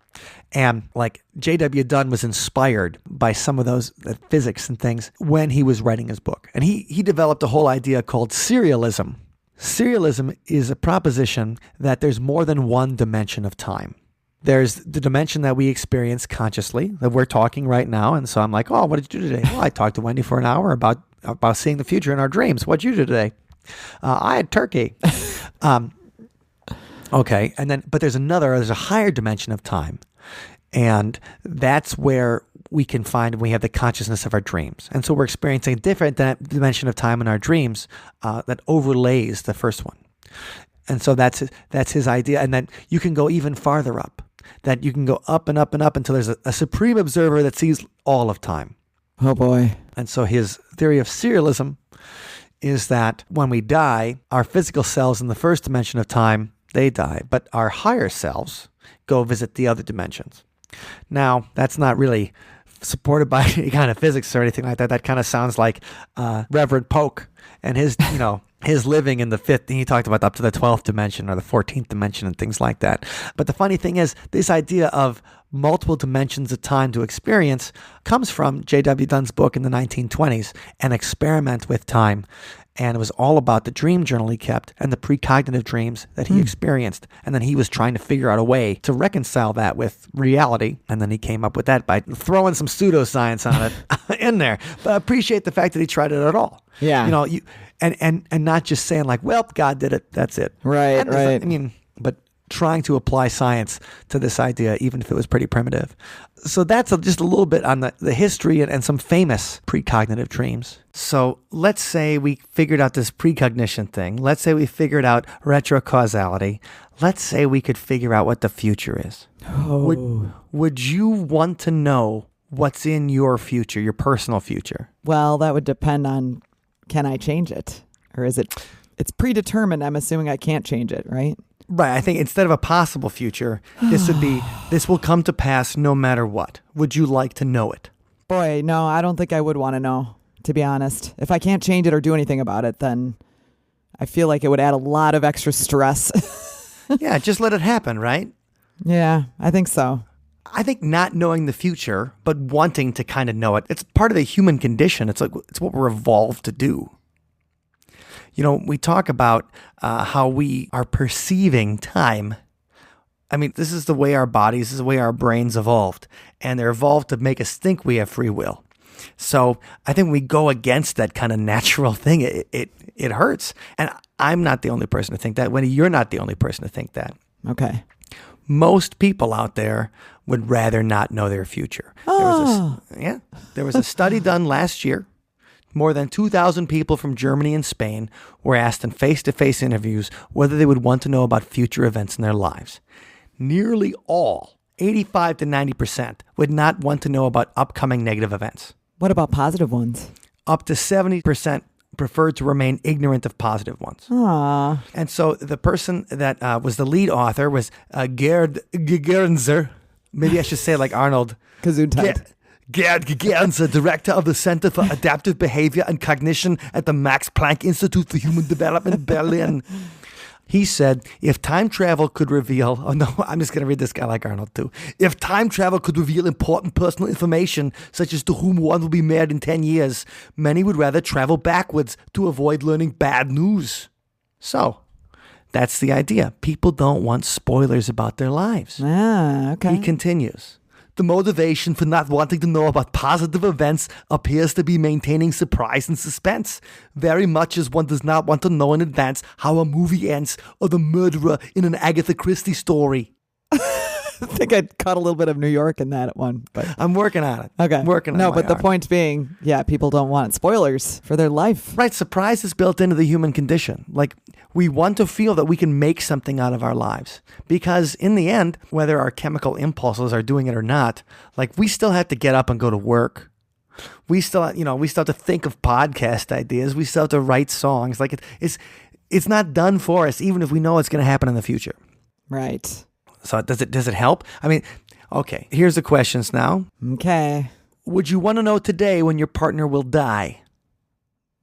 And like J.W. Dunn was inspired by some of those physics and things when he was writing his book. And he developed a whole idea called serialism. Serialism is a proposition that there's more than one dimension of time. There's the dimension that we experience consciously, that we're talking right now. And so I'm like, oh, what did you do today? Well, I talked to Wendy for an hour about seeing the future in our dreams. What'd you do today? I had turkey. Okay. But there's a higher dimension of time. And that's where we can find, we have the consciousness of our dreams. And so we're experiencing a different dimension of time in our dreams that overlays the first one. And so that's his idea. And then you can go even farther up, that you can go up and up and up until there's a supreme observer that sees all of time. Oh boy. And so his theory of serialism is that when we die, our physical selves in the first dimension of time, they die, but our higher selves go visit the other dimensions. Now, that's not really supported by any kind of physics or anything like that. That kind of sounds like Reverend Polk and his, his living in the fifth. He talked about up to the 12th dimension or the 14th dimension and things like that. But the funny thing is, this idea of multiple dimensions of time to experience comes from J.W. Dunn's book in the 1920s, An Experiment with Time. And it was all about the dream journal he kept and the precognitive dreams that he experienced. And then he was trying to figure out a way to reconcile that with reality. And then he came up with that by throwing some pseudoscience on it in there. But I appreciate the fact that he tried it at all. Yeah. And not just saying like, well, God did it. That's it. Right, right. But trying to apply science to this idea, even if it was pretty primitive. So that's just a little bit on the history and some famous precognitive dreams. So let's say we figured out this precognition thing. Let's say we figured out retrocausality. Let's say we could figure out what the future is. Oh. Would you want to know what's in your future, your personal future? Well, that would depend on, can I change it? Or is it's predetermined? I'm assuming I can't change it, right? Right. I think instead of a possible future, this will come to pass no matter what. Would you like to know it? Boy, no, I don't think I would want to know, to be honest. If I can't change it or do anything about it, then I feel like it would add a lot of extra stress. Yeah, just let it happen, right? Yeah, I think so. I think not knowing the future, but wanting to kind of know it, it's part of the human condition. It's what we're evolved to do. We talk about how we are perceiving time. I mean, this is the way our bodies, this is the way our brains evolved. And they're evolved to make us think we have free will. So I think when we go against that kind of natural thing, it hurts. And I'm not the only person to think that. Wendy, you're not the only person to think that. Okay. Most people out there would rather not know their future. Oh. There was a study done last year. More than 2,000 people from Germany and Spain were asked in face-to-face interviews whether they would want to know about future events in their lives. Nearly all, 85 to 90%, would not want to know about upcoming negative events. What about positive ones? Up to 70% preferred to remain ignorant of positive ones. Aww. And so the person that was the lead author was Gerd Gernzer. Maybe I should say like Arnold. Gesundheit. Gerd Gernzer, director of the Center for Adaptive Behavior and Cognition at the Max Planck Institute for Human Development, Berlin. He said, if time travel could reveal, I'm just going to read this guy like Arnold too. If time travel could reveal important personal information, such as to whom one will be married in 10 years, many would rather travel backwards to avoid learning bad news. So, that's the idea. People don't want spoilers about their lives. Okay. He continues. The motivation for not wanting to know about positive events appears to be maintaining surprise and suspense, very much as one does not want to know in advance how a movie ends or the murderer in an Agatha Christie story. think I caught a little bit of New York in that one, but I'm working on it. okay. I'm working on No, my but the art. point being, people don't want spoilers for their life. Right, surprise is built into the human condition. Like, we want to feel that we can make something out of our lives. Because in the end, whether our chemical impulses are doing it or not, like, we still have to get up and go to work. We still have to think of podcast ideas. We still have to write songs. Like, it's not done for us, even if we know it's going to happen in the future. Right. So does it help? I mean, okay, here's the questions now. Okay. Would you want to know today when your partner will die?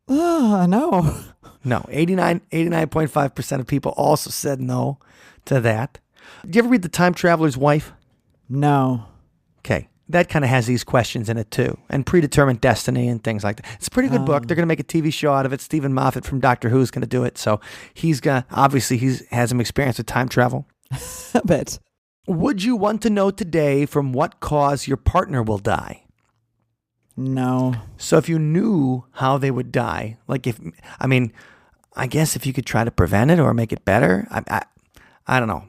Oh, no. No, 89.5% of people also said no to that. Did you ever read The Time Traveler's Wife? No. Okay, that kind of has these questions in it too, and predetermined destiny and things like that. It's a pretty good book. They're going to make a TV show out of it. Stephen Moffat from Doctor Who is going to do it, so he has some experience with time travel. A bit. Would you want to know today from what cause your partner will die? No. So if you knew how they would die, I guess if you could try to prevent it or make it better, I don't know.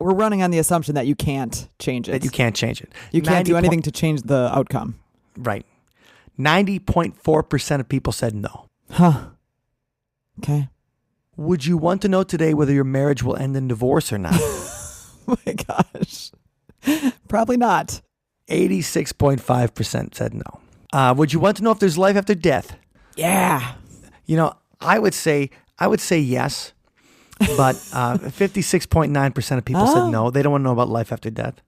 We're running on the assumption that you can't change it. That you can't change it. You can't do anything to change the outcome. Right. 90.4% of people said no. Huh. Okay. Would you want to know today whether your marriage will end in divorce or not? Oh my gosh. Probably not. 86.5% said no. Would you want to know if there's life after death? Yeah. I would say yes, but 56.9% of people said no. They don't want to know about life after death.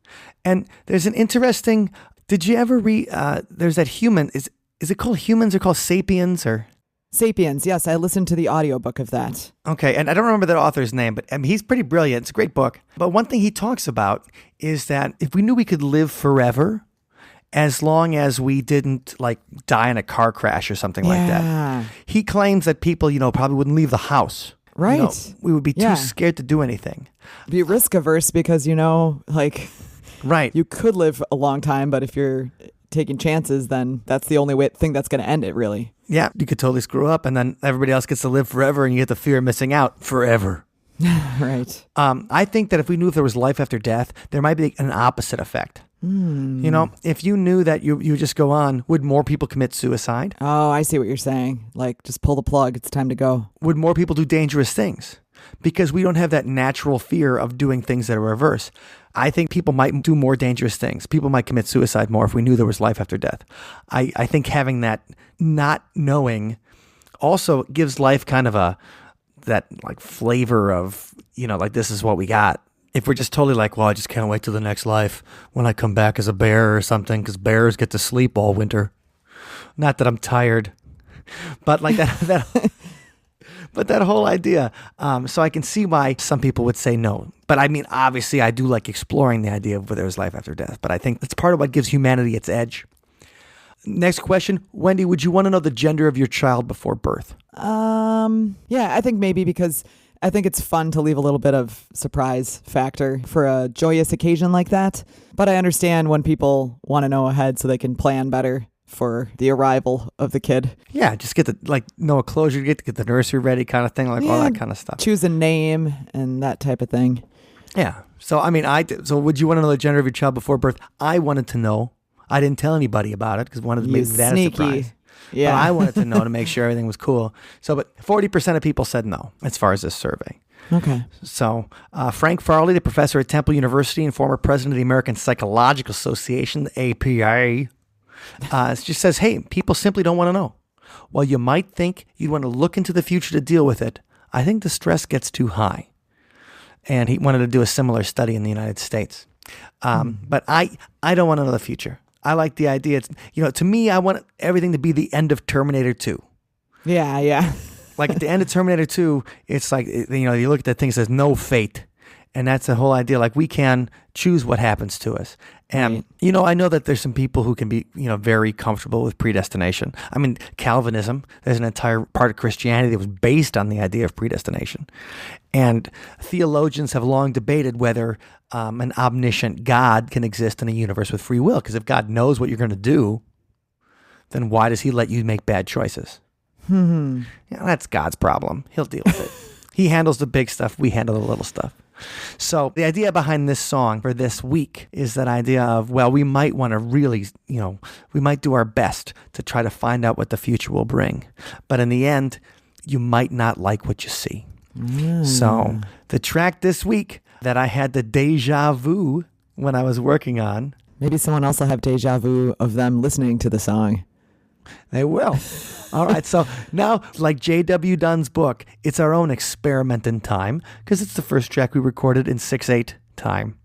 And there's an interesting. Did you ever read? There's that human. Is it called Humans or called Sapiens or? Sapiens, yes, I listened to the audiobook of that. Okay, and I don't remember that author's name, but he's pretty brilliant. It's a great book. But one thing he talks about is that if we knew we could live forever, as long as we didn't die in a car crash or something like that, he claims that people, probably wouldn't leave the house. Right. We would be too scared to do anything. Be risk averse because, right. You could live a long time, but if you're taking chances, then that's the only thing that's going to end it, really. Yeah, you could totally screw up, and then everybody else gets to live forever, and you get the fear of missing out forever. Right. I think that if we knew if there was life after death, there might be an opposite effect. If you knew that you just go on, would more people commit suicide? Oh, I see what you're saying. Just pull the plug. It's time to go. Would more people do dangerous things? Because we don't have that natural fear of doing things that are reverse. I think people might do more dangerous things. People might commit suicide more if we knew there was life after death. I think having that not knowing also gives life kind of that flavor of, this is what we got. If we're just totally well, I just can't wait till the next life when I come back as a bear or something, because bears get to sleep all winter. Not that I'm tired, but that but that whole idea. So I can see why some people would say no. But I mean, obviously, I do like exploring the idea of whether there's life after death. But I think that's part of what gives humanity its edge. Next question. Wendy, would you want to know the gender of your child before birth? Yeah, I think maybe because I think it's fun to leave a little bit of surprise factor for a joyous occasion like that. But I understand when people want to know ahead so they can plan better for the arrival of the kid. Yeah, just get know a closure, get the nursery ready kind of thing, all that kind of stuff. Choose a name and that type of thing. Yeah. So, so would you want to know the gender of your child before birth? I wanted to know. I didn't tell anybody about it because I wanted to make that a surprise. Yeah. But I wanted to know to make sure everything was cool. So, but 40% of people said no as far as this survey. Okay. So, Frank Farley, the professor at Temple University and former president of the American Psychological Association, the APA, just says, hey, people simply don't want to know. While you might think you'd want to look into the future to deal with it, I think the stress gets too high. And he wanted to do a similar study in the United States. But I don't want to know the future. I like the idea. It's, to me, I want everything to be the end of Terminator 2. Yeah. At the end of Terminator 2, it's you look at that thing, it says no fate. And that's the whole idea. We can choose what happens to us. And, right. I know that there's some people who can be, very comfortable with predestination. I mean, Calvinism, there's an entire part of Christianity that was based on the idea of predestination. And theologians have long debated whether an omniscient God can exist in a universe with free will. Because if God knows what you're going to do, then why does he let you make bad choices? That's God's problem. He'll deal with it. He handles the big stuff. We handle the little stuff. So the idea behind this song for this week is that idea of, well, we might want to really, we might do our best to try to find out what the future will bring. But in the end, you might not like what you see. So the track this week that I had the déjà vu when I was working on. Maybe someone else will have déjà vu of them listening to the song. They will. All right. So now, like J.W. Dunn's book, it's our own experiment in time because it's the first track we recorded in 6/8 time.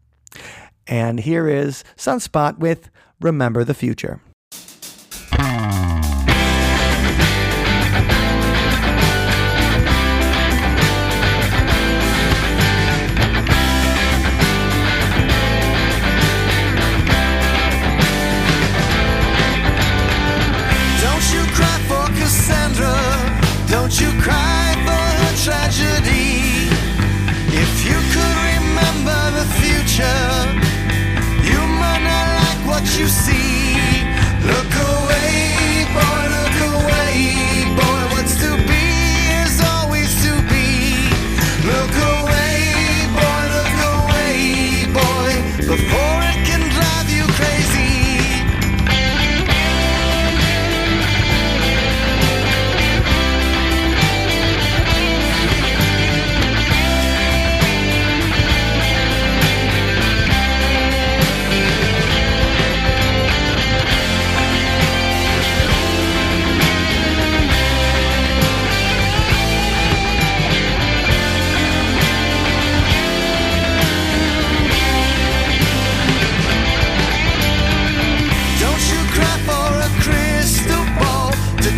And here is Sunspot with Remember the Future. Don't you cry for her tragedy. If you could remember the future, you might not like what you see. Look away, boy, what's to be is always to be. Look away, boy, before it can drive you crazy.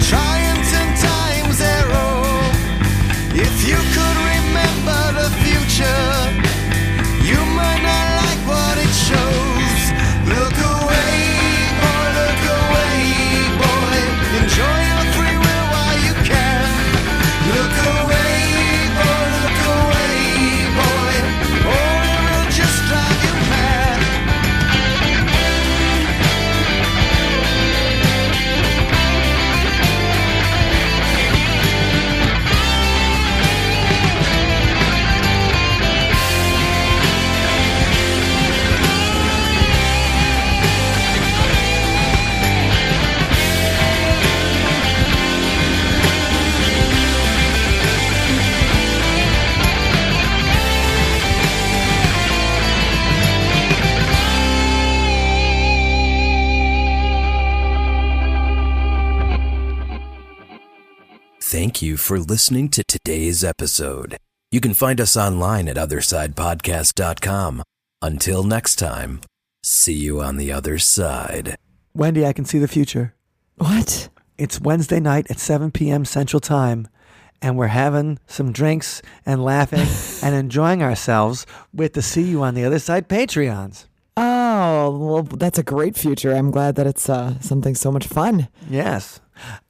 Triumph and time's arrow. If you could remember the future, you might not like what it shows. Look away, boy. Enjoy your free will while you can. Look away, boy, or it will just drive you mad. Thank you for listening to today's episode. You can find us online at othersidepodcast.com. Until next time, see you on the other side. Wendy, I can see the future. What? It's Wednesday night at 7 p.m. Central Time, and we're having some drinks and laughing and enjoying ourselves with the See You on the Other Side Patreons. Oh, well, that's a great future. I'm glad that it's something so much fun. Yes.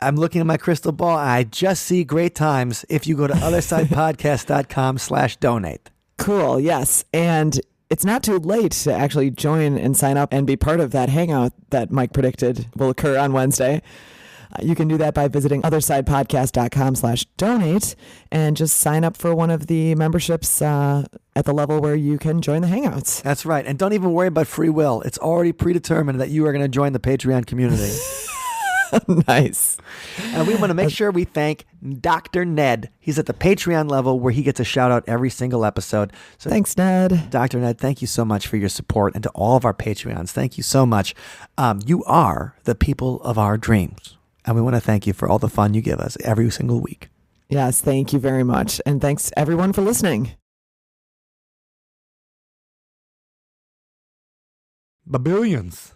I'm looking at my crystal ball. I just see great times if you go to othersidepodcast.com/donate. Cool. Yes. And it's not too late to actually join and sign up and be part of that hangout that Mike predicted will occur on Wednesday. You can do that by visiting othersidepodcast.com/donate and just sign up for one of the memberships at the level where you can join the hangouts. That's right. And don't even worry about free will. It's already predetermined that you are going to join the Patreon community. Nice. And we want to make sure we thank Dr. Ned. He's at the Patreon level where he gets a shout out every single episode. So thanks, Ned. Dr. Ned, thank you so much for your support, and to all of our Patreons, thank you so much. You are the people of our dreams, and we want to thank you for all the fun you give us every single week. Yes, thank you very much. And thanks everyone for listening. Billions.